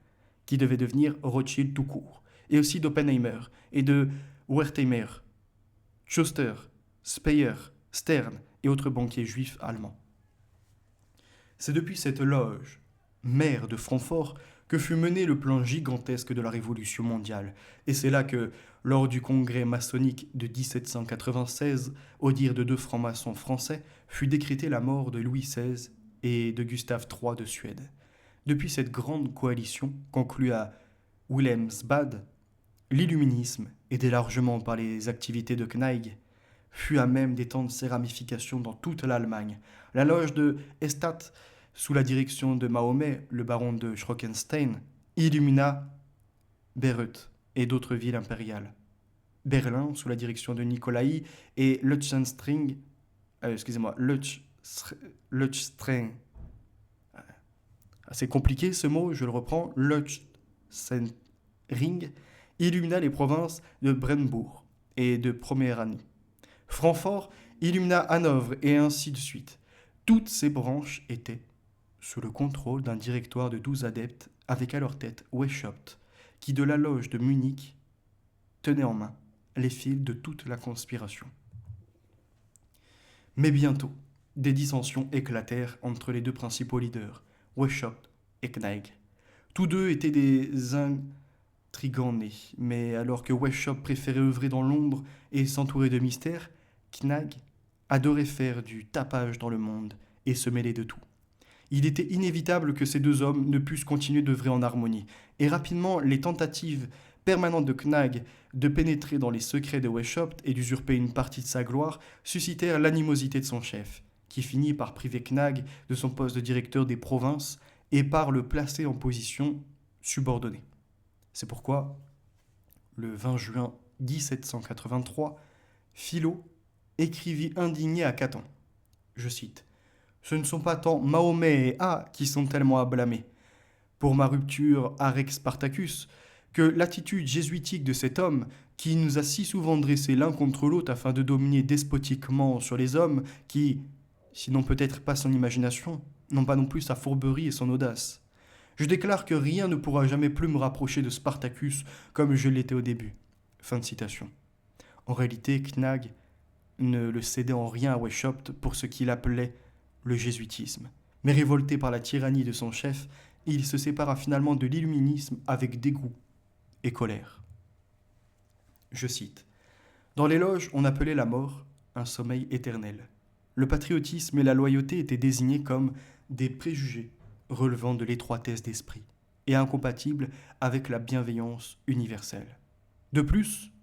Speaker 1: qui devait devenir Rothschild tout court, et aussi d'Oppenheimer et de Wertheimer, Schuster, Speyer, Stern et autres banquiers juifs allemands. C'est depuis cette loge, mère de Francfort, que fut mené le plan gigantesque de la Révolution mondiale. Et c'est là que, lors du congrès maçonnique de 1796, au dire de deux francs-maçons français, fut décrétée la mort de Louis XVI et de Gustave III de Suède. Depuis cette grande coalition, conclue à Wilhelmsbad, l'illuminisme, aidé largement par les activités de Kneig, fut à même d'étendre ses ramifications dans toute l'Allemagne. La loge de Hallstatt, sous la direction de Mahomet, le baron de Schreckenstein, illumina Bayreuth et d'autres villes impériales. Berlin, sous la direction de Nicolai, et Leuchtstring. C'est compliqué ce mot, je le reprends. Leuchtstring illumina les provinces de Brandebourg et de Poméranie. Francfort illumina Hanovre et ainsi de suite. Toutes ces branches étaient sous le contrôle d'un directoire de 12 adeptes avec à leur tête Weishaupt, qui de la loge de Munich tenait en main les fils de toute la conspiration. Mais bientôt, des dissensions éclatèrent entre les deux principaux leaders, Weishaupt et Kneig. Tous deux étaient des intrigants nés, mais alors que Weishaupt préférait œuvrer dans l'ombre et s'entourer de mystères, Kneig adorait faire du tapage dans le monde et se mêler de tout. Il était inévitable que ces deux hommes ne pussent continuer d'œuvrer en harmonie, et rapidement les tentatives permanentes de Kneig de pénétrer dans les secrets de Weishaupt et d'usurper une partie de sa gloire suscitèrent l'animosité de son chef, qui finit par priver Kneig de son poste de directeur des provinces et par le placer en position subordonnée. C'est pourquoi, le 20 juin 1783, Philo écrivit indigné à Caton, je cite, « Ce ne sont pas tant Mahomet et A qui sont tellement à blâmer pour ma rupture avec Spartacus que l'attitude jésuitique de cet homme qui nous a si souvent dressés l'un contre l'autre afin de dominer despotiquement sur les hommes qui, sinon peut-être pas son imagination, n'ont pas non plus sa fourberie et son audace. Je déclare que rien ne pourra jamais plus me rapprocher de Spartacus comme je l'étais au début. » Fin de citation. En réalité, Kneig ne le cédait en rien à Weishaupt pour ce qu'il appelait le jésuitisme. Mais révolté par la tyrannie de son chef, il se sépara finalement de l'illuminisme avec dégoût et colère. Je cite, « Dans les loges, on appelait la mort un sommeil éternel. Le patriotisme et la loyauté étaient désignés comme des préjugés relevant de l'étroitesse d'esprit et incompatibles avec la bienveillance universelle. De plus,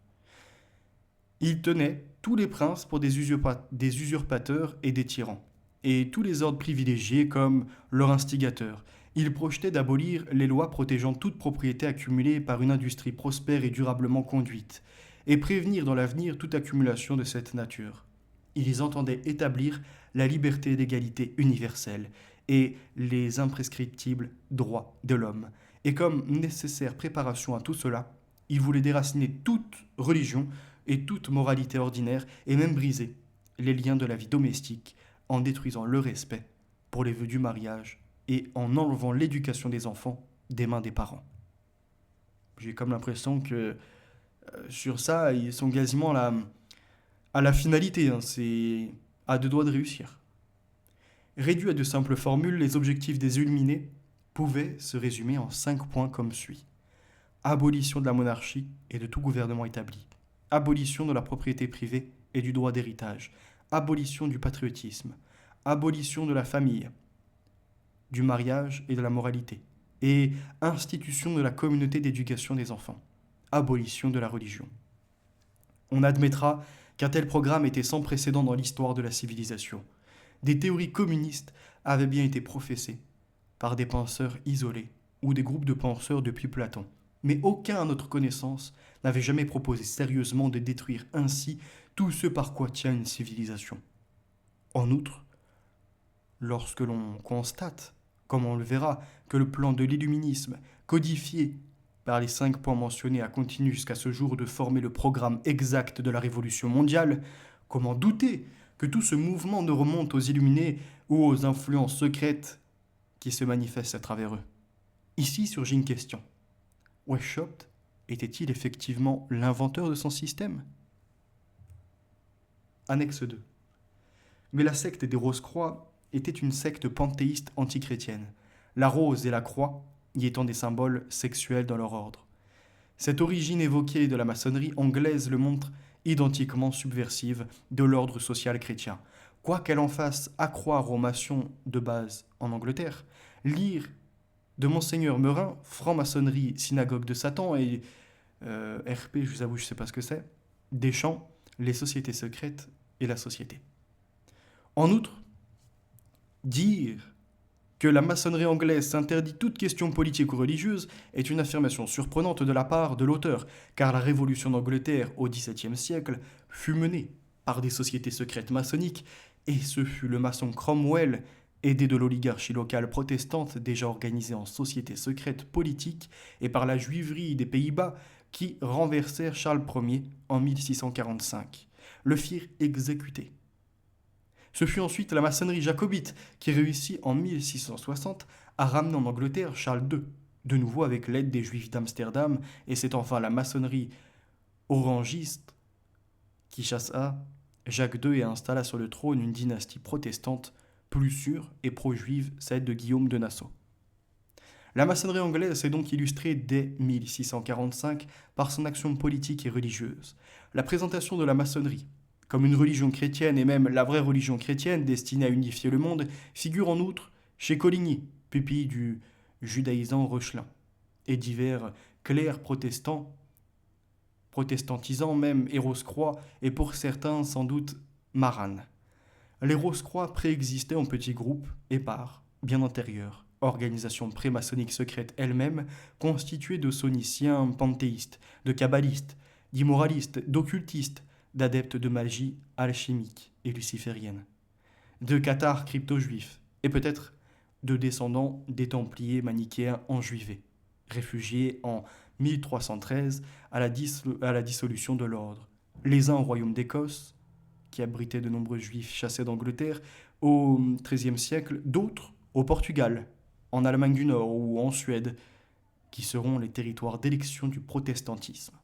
Speaker 1: il tenait tous les princes pour des usurpateurs et des tyrans, et tous les ordres privilégiés comme leurs instigateurs. Il projetait d'abolir les lois protégeant toute propriété accumulée par une industrie prospère et durablement conduite, et prévenir dans l'avenir toute accumulation de cette nature. Ils entendaient établir la liberté et l'égalité universelle et les imprescriptibles droits de l'homme. Et comme nécessaire préparation à tout cela, ils voulaient déraciner toute religion et toute moralité ordinaire et même briser les liens de la vie domestique en détruisant le respect pour les vœux du mariage et en enlevant l'éducation des enfants des mains des parents. J'ai comme l'impression que sur ça, ils sont quasiment à la finalité, hein, c'est à deux doigts de réussir. Réduits à de simples formules, les objectifs des illuminés pouvaient se résumer en 5 points comme suit. Abolition de la monarchie et de tout gouvernement établi. Abolition de la propriété privée et du droit d'héritage. Abolition du patriotisme. Abolition de la famille, du mariage et de la moralité. Et institution de la communauté d'éducation des enfants. Abolition de la religion. On admettra qu'un tel programme était sans précédent dans l'histoire de la civilisation. Des théories communistes avaient bien été professées par des penseurs isolés ou des groupes de penseurs depuis Platon. Mais aucun, à notre connaissance, n'avait jamais proposé sérieusement de détruire ainsi tout ce par quoi tient une civilisation. En outre, lorsque l'on constate, comme on le verra, que le plan de l'illuminisme, codifié par les 5 points mentionnés, a continué jusqu'à ce jour de former le programme exact de la Révolution mondiale, comment douter que tout ce mouvement ne remonte aux illuminés ou aux influences secrètes qui se manifestent à travers eux? Ici surgit une question. Weishaupt était-il effectivement l'inventeur de son système? Annexe 2. Mais la secte des Rose-Croix était une secte panthéiste antichrétienne, la rose et la croix y étant des symboles sexuels dans leur ordre. Cette origine évoquée de la maçonnerie anglaise le montre identiquement subversive de l'ordre social chrétien. Quoi qu'elle en fasse accroire aux maçons de base en Angleterre, lire de Monseigneur Meurin, franc-maçonnerie, synagogue de Satan, et RP, je vous avoue, je ne sais pas ce que c'est, Deschamps, les sociétés secrètes et la société. En outre, dire que la maçonnerie anglaise s'interdit toute question politique ou religieuse est une affirmation surprenante de la part de l'auteur, car la révolution d'Angleterre au XVIIe siècle fut menée par des sociétés secrètes maçonniques, et ce fut le maçon Cromwell, aidé de l'oligarchie locale protestante déjà organisée en sociétés secrètes politiques, et par la juiverie des Pays-Bas, qui renversèrent Charles Ier en 1645, le firent exécuter. Ce fut ensuite la maçonnerie jacobite qui réussit en 1660 à ramener en Angleterre Charles II, de nouveau avec l'aide des Juifs d'Amsterdam, et c'est enfin la maçonnerie orangiste qui chassa Jacques II et installa sur le trône une dynastie protestante plus sûre et pro-juive, celle de Guillaume de Nassau. La maçonnerie anglaise s'est donc illustrée dès 1645 par son action politique et religieuse. La présentation de la maçonnerie comme une religion chrétienne et même la vraie religion chrétienne destinée à unifier le monde, figure en outre chez Coligny, pupille du judaïsant Rochelin, et divers clercs protestantisants même, et Rose-Croix, et pour certains sans doute Maran. Les Rose-Croix préexistaient en petits groupes, épars, bien antérieurs, organisation pré-maçonnique secrète elle-même, constituée de soniciens panthéistes, de kabbalistes, d'immoralistes, d'occultistes, d'adeptes de magie alchimique et luciférienne, de cathares crypto-juifs, et peut-être de descendants des Templiers manichéens enjuivés, réfugiés en 1313 à la dissolution de l'ordre, les uns au royaume d'Écosse, qui abritait de nombreux juifs chassés d'Angleterre, au XIIIe siècle, d'autres au Portugal, en Allemagne du Nord ou en Suède, qui seront les territoires d'élection du protestantisme.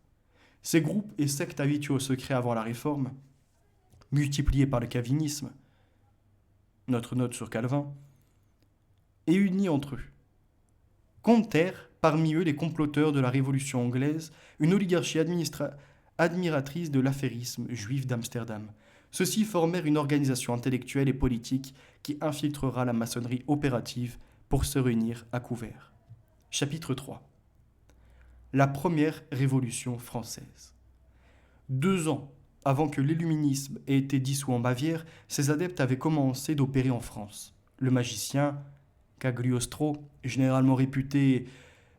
Speaker 1: Ces groupes et sectes habitués au secret avant la Réforme, multipliés par le calvinisme, notre note sur Calvin, et unis entre eux, comptèrent parmi eux les comploteurs de la Révolution anglaise, une oligarchie admiratrice de l'affairisme juif d'Amsterdam. Ceux-ci formèrent une organisation intellectuelle et politique qui infiltrera la maçonnerie opérative pour se réunir à couvert. Chapitre 3. La première révolution française. 2 ans avant que l'illuminisme ait été dissous en Bavière, ses adeptes avaient commencé d'opérer en France. Le magicien Cagliostro, généralement réputé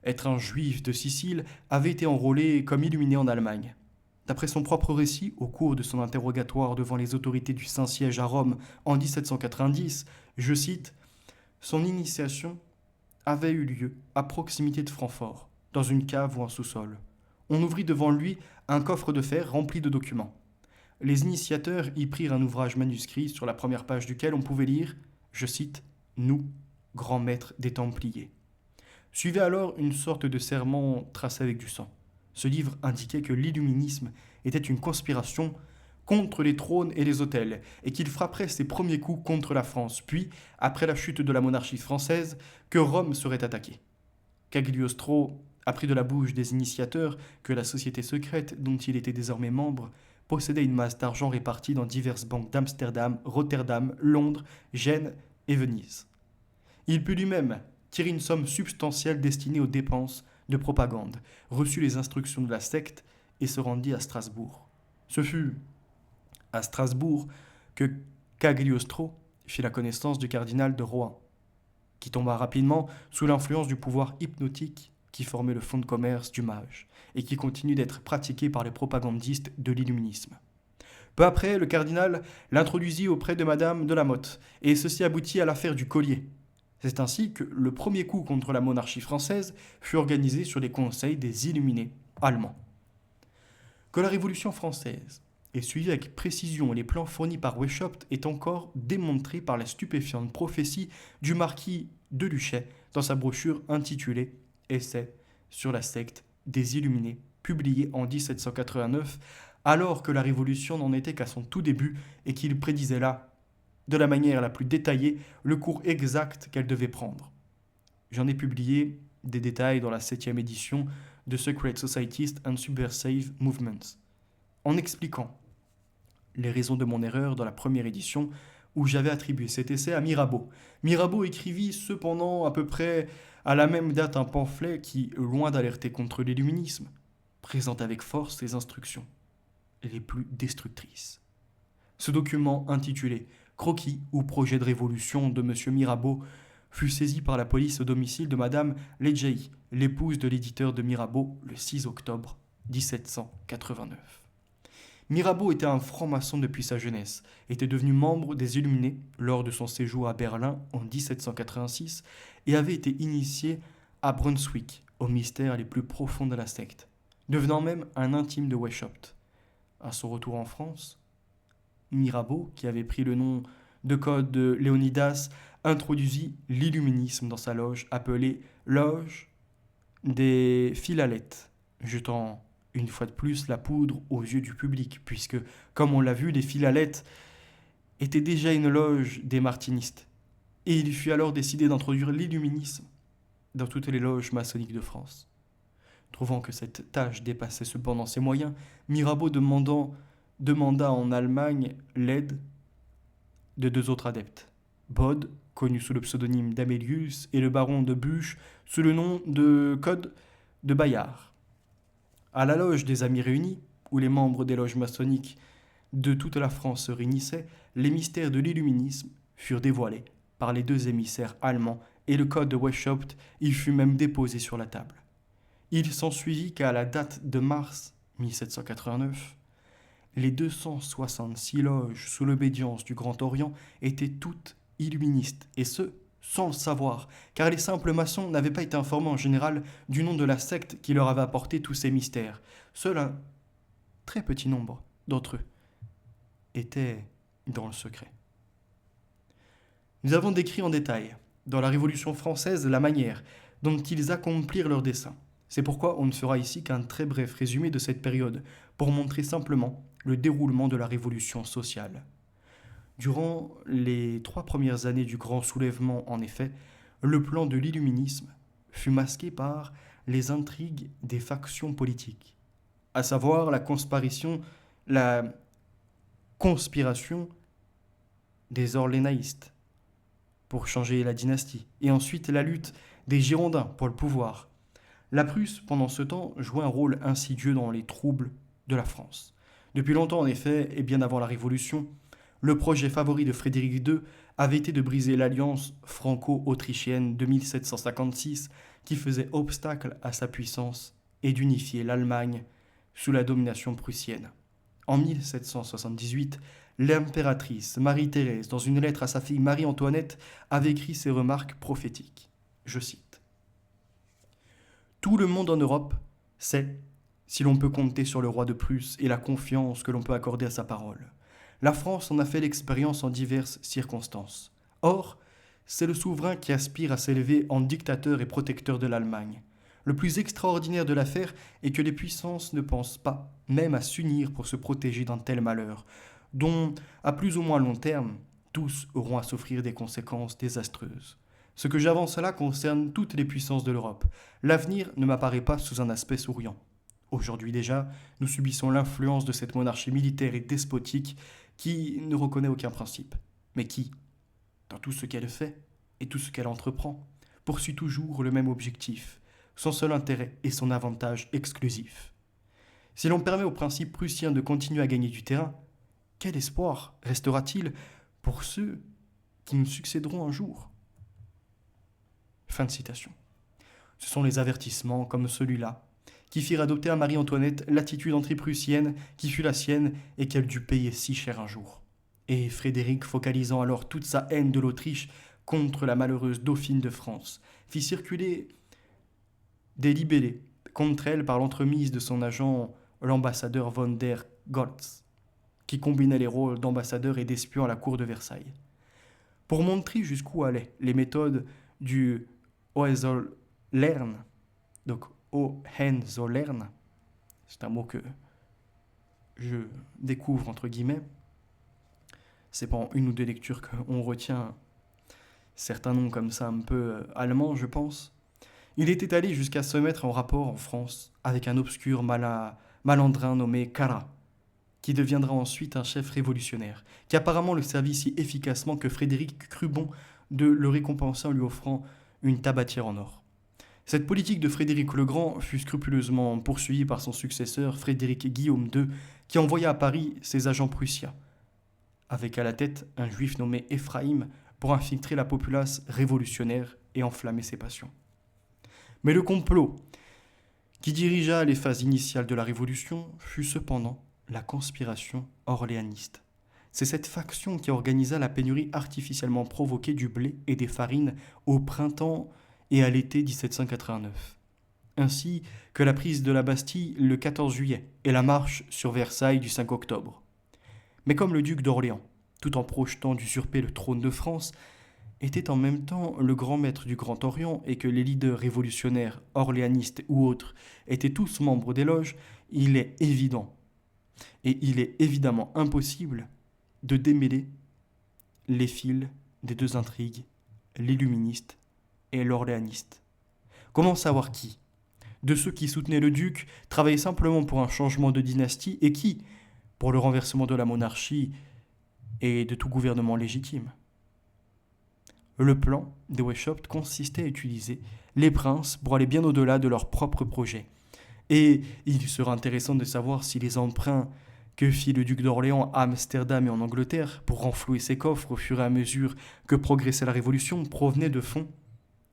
Speaker 1: être un juif de Sicile, avait été enrôlé comme illuminé en Allemagne. D'après son propre récit, au cours de son interrogatoire devant les autorités du Saint-Siège à Rome en 1790, je cite, « Son initiation avait eu lieu à proximité de Francfort, dans une cave ou un sous-sol. On ouvrit devant lui un coffre de fer rempli de documents. Les initiateurs y prirent un ouvrage manuscrit sur la première page duquel on pouvait lire, je cite, « Nous, grands maîtres des Templiers ». Suivait alors une sorte de serment tracé avec du sang. Ce livre indiquait que l'illuminisme était une conspiration contre les trônes et les autels, et qu'il frapperait ses premiers coups contre la France, puis, après la chute de la monarchie française, que Rome serait attaquée. Cagliostro apprit de la bouche des initiateurs que la société secrète dont il était désormais membre possédait une masse d'argent répartie dans diverses banques d'Amsterdam, Rotterdam, Londres, Gênes et Venise. Il put lui-même tirer une somme substantielle destinée aux dépenses de propagande, reçut les instructions de la secte et se rendit à Strasbourg. Ce fut à Strasbourg que Cagliostro fit la connaissance du cardinal de Rohan, qui tomba rapidement sous l'influence du pouvoir hypnotique qui formait le fonds de commerce du mage et qui continue d'être pratiqué par les propagandistes de l'illuminisme. Peu après, le cardinal l'introduisit auprès de Madame de la Motte, et ceci aboutit à l'affaire du collier. C'est ainsi que le premier coup contre la monarchie française fut organisé sur les conseils des illuminés allemands. Que la Révolution française ait suivi avec précision les plans fournis par Weishaupt est encore démontré par la stupéfiante prophétie du marquis de Luchet dans sa brochure intitulée « Essai sur la secte des Illuminés », publiée en 1789, alors que la Révolution n'en était qu'à son tout début et qu'il prédisait là de la manière la plus détaillée, le cours exact qu'elle devait prendre. J'en ai publié des détails dans la 7e édition de Secret Societies and Subversive Movements, en expliquant les raisons de mon erreur dans la première édition où j'avais attribué cet essai à Mirabeau. Mirabeau écrivit cependant à peu près à la même date un pamphlet qui, loin d'alerter contre l'illuminisme, présente avec force ses instructions les plus destructrices. Ce document intitulé Croquis ou projet de révolution de M. Mirabeau fut saisi par la police au domicile de Madame Ledjei, l'épouse de l'éditeur de Mirabeau, le 6 octobre 1789. Mirabeau était un franc-maçon depuis sa jeunesse, était devenu membre des Illuminés lors de son séjour à Berlin en 1786 et avait été initié à Brunswick aux mystères les plus profonds de la secte, devenant même un intime de Weishaupt. À son retour en France, Mirabeau, qui avait pris le nom de code de Léonidas, introduisit l'illuminisme dans sa loge appelée Loge des Philalètes, jetant une fois de plus la poudre aux yeux du public, puisque, comme on l'a vu, les Philalètes étaient déjà une loge des martinistes. Et il fut alors décidé d'introduire l'illuminisme dans toutes les loges maçonniques de France. Trouvant que cette tâche dépassait cependant ses moyens, Mirabeau demanda en Allemagne l'aide de 2 autres adeptes. Bode, connu sous le pseudonyme d'Amelius, et le baron de Buch sous le nom de code de Bayard. À la loge des Amis réunis, où les membres des loges maçonniques de toute la France se réunissaient, les mystères de l'illuminisme furent dévoilés par les 2 émissaires allemands et le code de Weishaupt y fut même déposé sur la table. Il s'ensuivit qu'à la date de mars 1789, les 266 loges sous l'obédience du Grand Orient étaient toutes illuministes, et ce, sans le savoir, car les simples maçons n'avaient pas été informés en général du nom de la secte qui leur avait apporté tous ces mystères. Seul un très petit nombre d'entre eux étaient dans le secret. Nous avons décrit en détail, dans la Révolution française, la manière dont ils accomplirent leurs desseins. C'est pourquoi on ne fera ici qu'un très bref résumé de cette période, pour montrer simplement le déroulement de la révolution sociale. Durant les 3 premières années du grand soulèvement, en effet, le plan de l'illuminisme fut masqué par les intrigues des factions politiques, à savoir la conspiration des orléanaïstes pour changer la dynastie, et ensuite la lutte des Girondins pour le pouvoir. La Prusse, pendant ce temps, jouait un rôle insidieux dans les troubles de la France. Depuis longtemps, en effet, et bien avant la Révolution, le projet favori de Frédéric II avait été de briser l'alliance franco-autrichienne de 1756 qui faisait obstacle à sa puissance et d'unifier l'Allemagne sous la domination prussienne. En 1778, l'impératrice Marie-Thérèse, dans une lettre à sa fille Marie-Antoinette, avait écrit ces remarques prophétiques. Je cite. « Tout le monde en Europe sait si l'on peut compter sur le roi de Prusse et la confiance que l'on peut accorder à sa parole. La France en a fait l'expérience en diverses circonstances. Or, c'est le souverain qui aspire à s'élever en dictateur et protecteur de l'Allemagne. Le plus extraordinaire de l'affaire est que les puissances ne pensent pas même à s'unir pour se protéger d'un tel malheur, dont, à plus ou moins long terme, tous auront à souffrir des conséquences désastreuses. Ce que j'avance là concerne toutes les puissances de l'Europe. L'avenir ne m'apparaît pas sous un aspect souriant. Aujourd'hui déjà, nous subissons l'influence de cette monarchie militaire et despotique qui ne reconnaît aucun principe, mais qui, dans tout ce qu'elle fait et tout ce qu'elle entreprend, poursuit toujours le même objectif, son seul intérêt et son avantage exclusif. Si l'on permet au principe prussien de continuer à gagner du terrain, quel espoir restera-t-il pour ceux qui nous succéderont un jour ? Fin de citation. Ce sont les avertissements comme celui-là qui firent adopter à Marie-Antoinette l'attitude anti-prussienne qui fut la sienne et qu'elle dut payer si cher un jour. Et Frédéric, focalisant alors toute sa haine de l'Autriche contre la malheureuse dauphine de France, fit circuler des libellés contre elle par l'entremise de son agent, l'ambassadeur von der Goltz, qui combinait les rôles d'ambassadeur et d'espion à la cour de Versailles. Pour montrer jusqu'où allaient les méthodes du Hohenzollern, donc Hohenzollern, c'est un mot que je découvre entre guillemets, C'est pendant une ou deux lectures qu'on retient certains noms comme ça un peu allemands, je pense. Il était allé jusqu'à se mettre en rapport en France avec un obscur malandrin nommé Cara, qui deviendra ensuite un chef révolutionnaire, qui apparemment le servit si efficacement que Frédéric crut bon de le récompenser en lui offrant une tabatière en or. Cette politique de Frédéric le Grand fut scrupuleusement poursuivie par son successeur Frédéric Guillaume II, qui envoya à Paris ses agents prussiens, avec à la tête un juif nommé Éphraïm pour infiltrer la populace révolutionnaire et enflammer ses passions. Mais le complot qui dirigea les phases initiales de la Révolution fut cependant la conspiration orléaniste. C'est cette faction qui organisa la pénurie artificiellement provoquée du blé et des farines au printemps et à l'été 1789, ainsi que la prise de la Bastille le 14 juillet et la marche sur Versailles du 5 octobre. Mais comme le duc d'Orléans, tout en projetant d'usurper le trône de France, était en même temps le grand maître du Grand Orient et que les leaders révolutionnaires, orléanistes ou autres, étaient tous membres des loges, il est évident, et il est évidemment impossible de démêler les fils des deux intrigues, l'illuministe et l'orléaniste. Comment savoir qui, de ceux qui soutenaient le duc, travaillaient simplement pour un changement de dynastie et qui, pour le renversement de la monarchie et de tout gouvernement légitime? Le plan de Weishaupt consistait à utiliser les princes pour aller bien au-delà de leurs propres projets. Et il sera intéressant de savoir si les emprunts que fit le duc d'Orléans à Amsterdam et en Angleterre pour renflouer ses coffres au fur et à mesure que progressait la Révolution provenaient de fonds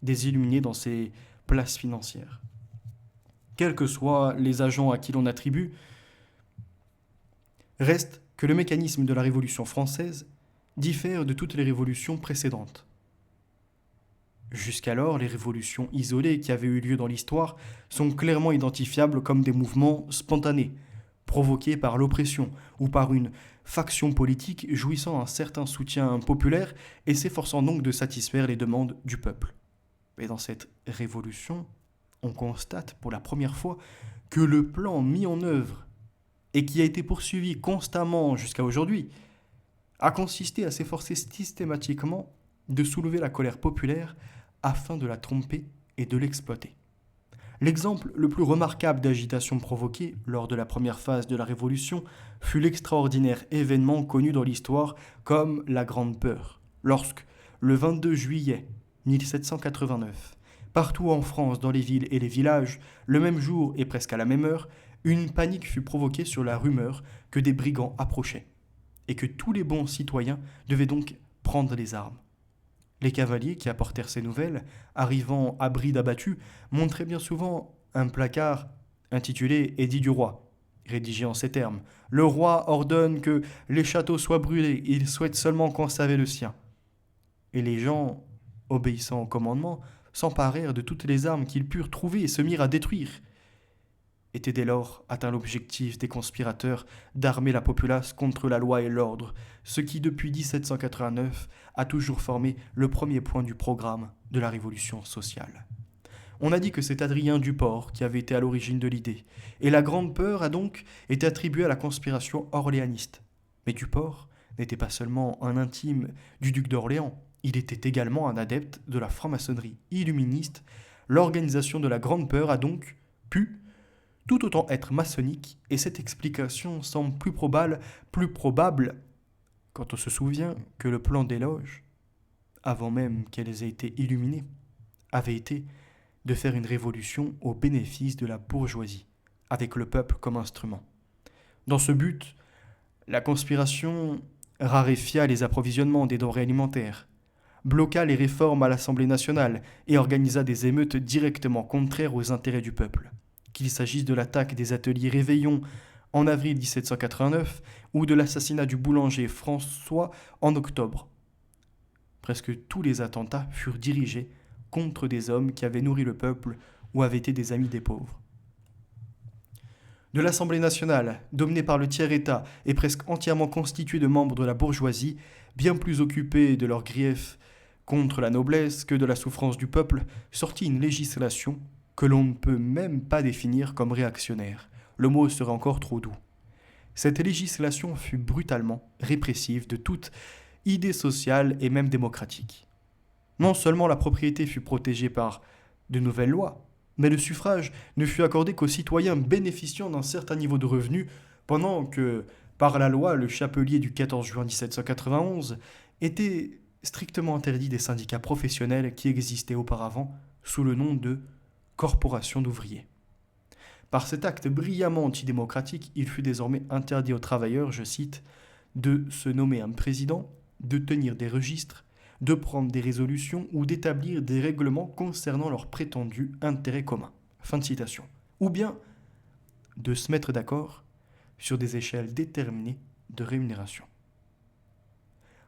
Speaker 1: des illuminés dans ses places financières. Quels que soient les agents à qui l'on attribue, reste que le mécanisme de la Révolution française diffère de toutes les révolutions précédentes. Jusqu'alors, les révolutions isolées qui avaient eu lieu dans l'histoire sont clairement identifiables comme des mouvements spontanés, provoqués par l'oppression ou par une faction politique jouissant un certain soutien populaire et s'efforçant donc de satisfaire les demandes du peuple. Mais dans cette révolution, on constate pour la première fois que le plan mis en œuvre et qui a été poursuivi constamment jusqu'à aujourd'hui a consisté à s'efforcer systématiquement de soulever la colère populaire afin de la tromper et de l'exploiter. L'exemple le plus remarquable d'agitation provoquée lors de la première phase de la Révolution fut l'extraordinaire événement connu dans l'histoire comme la Grande Peur, lorsque, le 22 juillet 1789, partout en France, dans les villes et les villages, le même jour et presque à la même heure, une panique fut provoquée sur la rumeur que des brigands approchaient, et que tous les bons citoyens devaient donc prendre les armes. Les cavaliers qui apportèrent ces nouvelles, arrivant à bride abattue, montraient bien souvent un placard intitulé Édit du roi, rédigé en ces termes. Le roi ordonne que les châteaux soient brûlés, il souhaite seulement conserver le sien. Et les gens, obéissant au commandement, s'emparèrent de toutes les armes qu'ils purent trouver et se mirent à détruire. Était dès lors atteint l'objectif des conspirateurs d'armer la populace contre la loi et l'ordre, ce qui depuis 1789 a toujours formé le premier point du programme de la révolution sociale. On a dit que c'est Adrien Duport qui avait été à l'origine de l'idée, et la Grande Peur a donc été attribuée à la conspiration orléaniste. Mais Duport n'était pas seulement un intime du duc d'Orléans, il était également un adepte de la franc-maçonnerie illuministe. L'organisation de la Grande Peur a donc pu tout autant être maçonnique, et cette explication semble plus probable quand on se souvient que le plan des loges, avant même qu'elles aient été illuminées, avait été de faire une révolution au bénéfice de la bourgeoisie, avec le peuple comme instrument. Dans ce but, la conspiration raréfia les approvisionnements des denrées alimentaires, bloqua les réformes à l'Assemblée nationale et organisa des émeutes directement contraires aux intérêts du peuple. Qu'il s'agisse de l'attaque des ateliers Réveillon en avril 1789 ou de l'assassinat du boulanger François en octobre. Presque tous les attentats furent dirigés contre des hommes qui avaient nourri le peuple ou avaient été des amis des pauvres. De l'Assemblée nationale, dominée par le tiers-État et presque entièrement constituée de membres de la bourgeoisie, bien plus occupés de leurs griefs contre la noblesse que de la souffrance du peuple, sortit une législation que l'on ne peut même pas définir comme réactionnaire. Le mot serait encore trop doux. Cette législation fut brutalement répressive de toute idée sociale et même démocratique. Non seulement la propriété fut protégée par de nouvelles lois, mais le suffrage ne fut accordé qu'aux citoyens bénéficiant d'un certain niveau de revenus, pendant que, par la loi, le chapelier du 14 juin 1791 était strictement interdit des syndicats professionnels qui existaient auparavant sous le nom de corporation d'ouvriers. Par cet acte brillamment antidémocratique, il fut désormais interdit aux travailleurs, je cite, de se nommer un président, de tenir des registres, de prendre des résolutions ou d'établir des règlements concernant leurs prétendus intérêts communs. Fin de citation. Ou bien de se mettre d'accord sur des échelles déterminées de rémunération.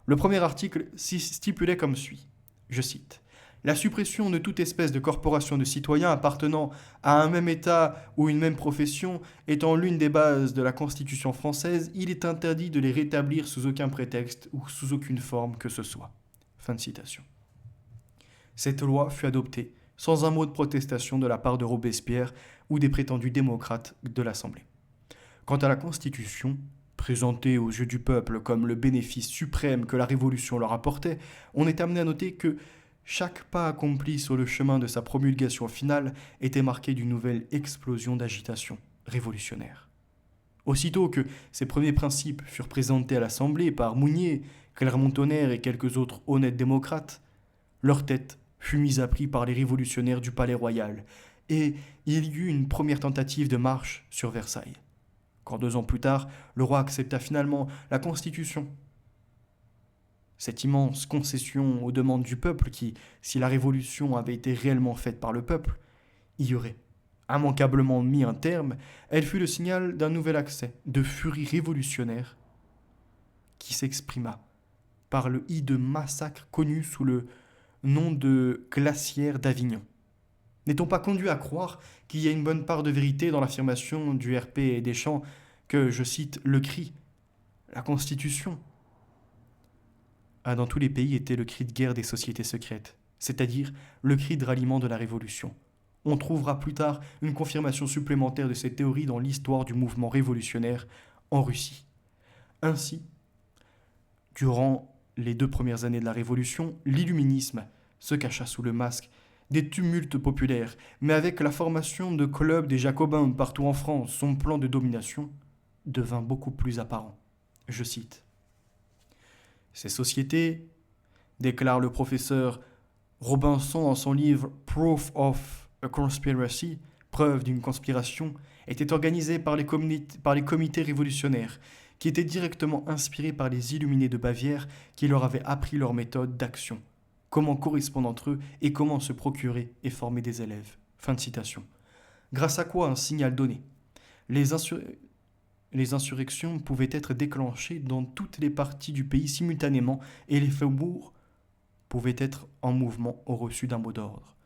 Speaker 1: Le premier article stipulait comme suit, je cite, la suppression de toute espèce de corporation de citoyens appartenant à un même État ou une même profession étant l'une des bases de la Constitution française, il est interdit de les rétablir sous aucun prétexte ou sous aucune forme que ce soit. Fin de citation. Cette loi fut adoptée sans un mot de protestation de la part de Robespierre ou des prétendus démocrates de l'Assemblée. Quant à la Constitution, présentée aux yeux du peuple comme le bénéfice suprême que la Révolution leur apportait, on est amené à noter que chaque pas accompli sur le chemin de sa promulgation finale était marqué d'une nouvelle explosion d'agitation révolutionnaire. Aussitôt que ces premiers principes furent présentés à l'Assemblée par Mounier, Clermont-Tonnerre et quelques autres honnêtes démocrates, leur tête fut mise à prix par les révolutionnaires du Palais Royal, et il y eut une première tentative de marche sur Versailles. Quand 2 ans plus tard, le roi accepta finalement la Constitution. Cette immense concession aux demandes du peuple qui, si la Révolution avait été réellement faite par le peuple, y aurait immanquablement mis un terme, elle fut le signal d'un nouvel accès de furie révolutionnaire qui s'exprima par le hideux massacre connu sous le nom de glaciaire d'Avignon. N'est-on pas conduit à croire qu'il y a une bonne part de vérité dans l'affirmation du RP et Deschamps que, je cite, le cri, la Constitution, a dans tous les pays été le cri de guerre des sociétés secrètes, c'est-à-dire le cri de ralliement de la Révolution. On trouvera plus tard une confirmation supplémentaire de cette théorie dans l'histoire du mouvement révolutionnaire en Russie. Ainsi, durant les 2 premières années de la Révolution, l'illuminisme se cacha sous le masque des tumultes populaires, mais avec la formation de clubs des Jacobins partout en France, son plan de domination devint beaucoup plus apparent. Je cite. Ces sociétés, déclare le professeur Robinson dans son livre Proof of a Conspiracy, preuve d'une conspiration, étaient organisées par les comités révolutionnaires, qui étaient directement inspirés par les illuminés de Bavière qui leur avaient appris leur méthode d'action, comment correspondre entre eux et comment se procurer et former des élèves. Fin de citation. Grâce à quoi un signal donné, les insurrections pouvaient être déclenchées dans toutes les parties du pays simultanément et les faubourgs pouvaient être en mouvement au reçu d'un mot d'ordre.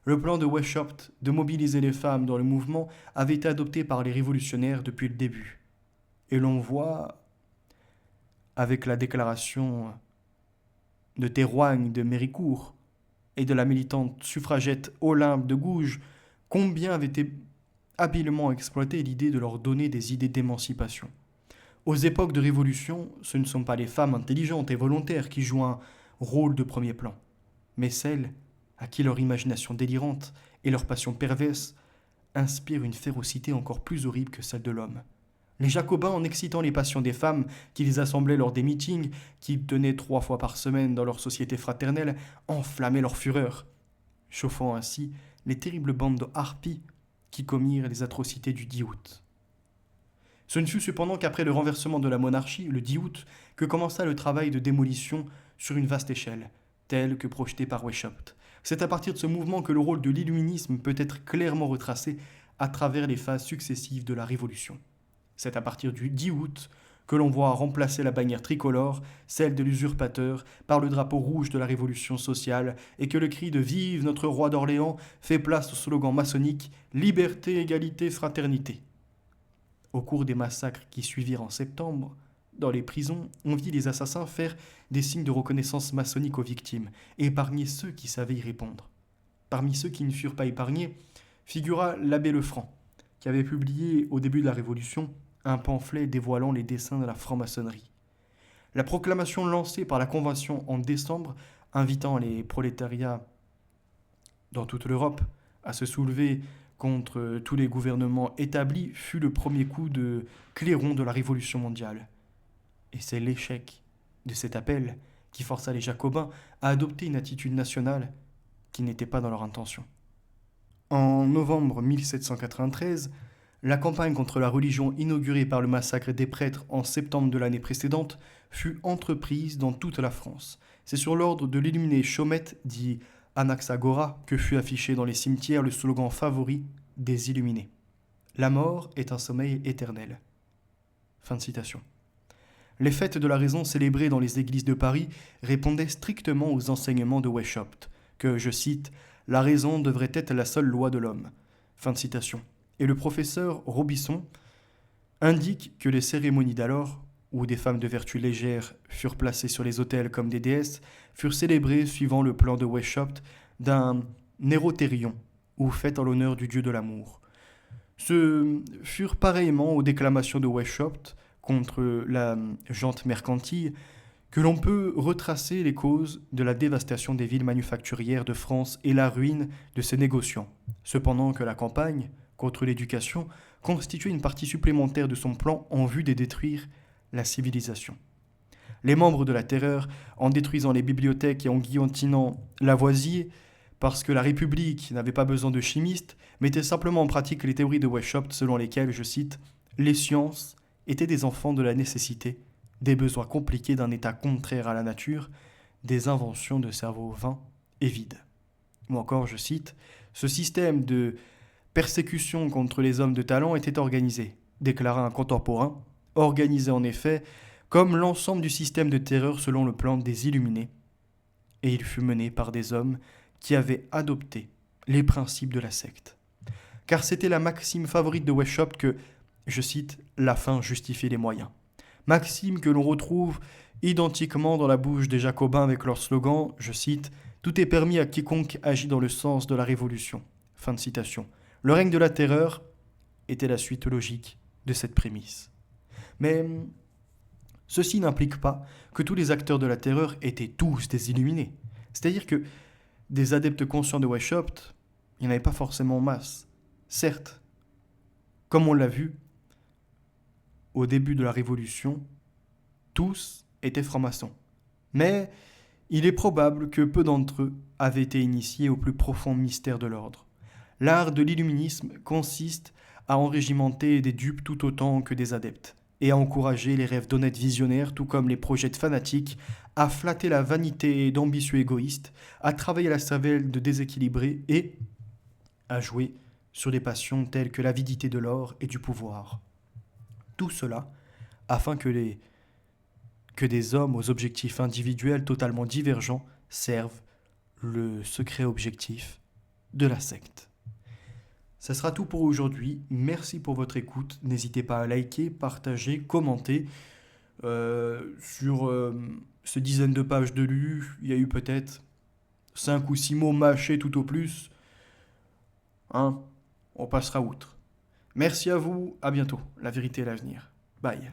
Speaker 1: Le plan de Weishaupt de mobiliser les femmes dans le mouvement avait été adopté par les révolutionnaires depuis le début. Et l'on voit, avec la déclaration de Théroigne de Méricourt et de la militante suffragette Olympe de Gouges, combien avait été habilement exploité l'idée de leur donner des idées d'émancipation. Aux époques de révolution, ce ne sont pas les femmes intelligentes et volontaires qui jouent un rôle de premier plan, mais celles à qui leur imagination délirante et leur passion perverse inspirent une férocité encore plus horrible que celle de l'homme. Les Jacobins, en excitant les passions des femmes qu'ils assemblaient lors des meetings, qu'ils tenaient 3 fois par semaine dans leur société fraternelle, enflammaient leur fureur, chauffant ainsi les terribles bandes de harpies qui commirent les atrocités du 10 août. Ce ne fut cependant qu'après le renversement de la monarchie, le 10 août, que commença le travail de démolition sur une vaste échelle, tel que projeté par Weishaupt. C'est à partir de ce mouvement que le rôle de l'illuminisme peut être clairement retracé à travers les phases successives de la Révolution. C'est à partir du 10 août que l'on voit remplacer la bannière tricolore, celle de l'usurpateur, par le drapeau rouge de la Révolution sociale, et que le cri de Vive notre roi d'Orléans fait place au slogan maçonnique Liberté, égalité, fraternité. Au cours des massacres qui suivirent en septembre, dans les prisons, on vit les assassins faire des signes de reconnaissance maçonnique aux victimes et épargner ceux qui savaient y répondre. Parmi ceux qui ne furent pas épargnés figura l'abbé Lefranc, qui avait publié au début de la Révolution un pamphlet dévoilant les desseins de la franc-maçonnerie. La proclamation lancée par la Convention en décembre, invitant les prolétariats dans toute l'Europe à se soulever contre tous les gouvernements établis, fut le premier coup de clairon de la Révolution mondiale. Et c'est l'échec de cet appel qui força les Jacobins à adopter une attitude nationale qui n'était pas dans leur intention. En novembre 1793, la campagne contre la religion inaugurée par le massacre des prêtres en septembre de l'année précédente fut entreprise dans toute la France. C'est sur l'ordre de l'illuminé Chaumette, dit Anaxagora, que fut affiché dans les cimetières le slogan favori des illuminés. La mort est un sommeil éternel. Fin de citation. Les fêtes de la raison célébrées dans les églises de Paris répondaient strictement aux enseignements de Weishaupt, que, je cite, « la raison devrait être la seule loi de l'homme ». Fin de citation. Et le professeur Robisson indique que les cérémonies d'alors, où des femmes de vertu légère furent placées sur les autels comme des déesses, furent célébrées suivant le plan de Weishaupt d'un Nérothérion, ou fête en l'honneur du dieu de l'amour. Ce furent pareillement aux déclamations de Weishaupt contre la gente mercantile que l'on peut retracer les causes de la dévastation des villes manufacturières de France et la ruine de ses négociants. Cependant que la campagne contre l'éducation constituait une partie supplémentaire de son plan en vue de détruire la civilisation. Les membres de la Terreur, en détruisant les bibliothèques et en guillotinant Lavoisier, parce que la République n'avait pas besoin de chimistes, mettaient simplement en pratique les théories de Weishaupt selon lesquelles, je cite, « les sciences étaient des enfants de la nécessité, des besoins compliqués d'un état contraire à la nature, des inventions de cerveaux vains et vides. » Ou encore, je cite, « ce système de persécution contre les hommes de talent était organisé, déclara un contemporain, organisé en effet comme l'ensemble du système de terreur selon le plan des Illuminés, et il fut mené par des hommes qui avaient adopté les principes de la secte. Car c'était la maxime favorite de Weishaupt que, je cite, « la fin justifie les moyens ». Maxime que l'on retrouve identiquement dans la bouche des Jacobins avec leur slogan, je cite, « tout est permis à quiconque agit dans le sens de la Révolution ». Fin de citation. Le règne de la terreur était la suite logique de cette prémisse. Mais ceci n'implique pas que tous les acteurs de la terreur étaient tous des illuminés. C'est-à-dire que des adeptes conscients de Weishaupt, il n'y en avait pas forcément en masse. Certes, comme on l'a vu, au début de la Révolution, tous étaient francs-maçons. Mais il est probable que peu d'entre eux avaient été initiés au plus profond mystère de l'ordre. L'art de l'illuminisme consiste à enrégimenter des dupes tout autant que des adeptes, et à encourager les rêves d'honnêtes visionnaires tout comme les projets de fanatiques, à flatter la vanité d'ambitieux égoïstes, à travailler la cervelle de déséquilibrés et à jouer sur des passions telles que l'avidité de l'or et du pouvoir. Tout cela afin que des hommes aux objectifs individuels totalement divergents servent le secret objectif de la secte. Ça sera tout pour aujourd'hui. Merci pour votre écoute. N'hésitez pas à liker, partager, commenter. Sur ces dizaines de pages de lus, il y a eu peut-être 5 ou 6 mots mâchés tout au plus. On passera outre. Merci à vous, à bientôt. La vérité est l'avenir. Bye.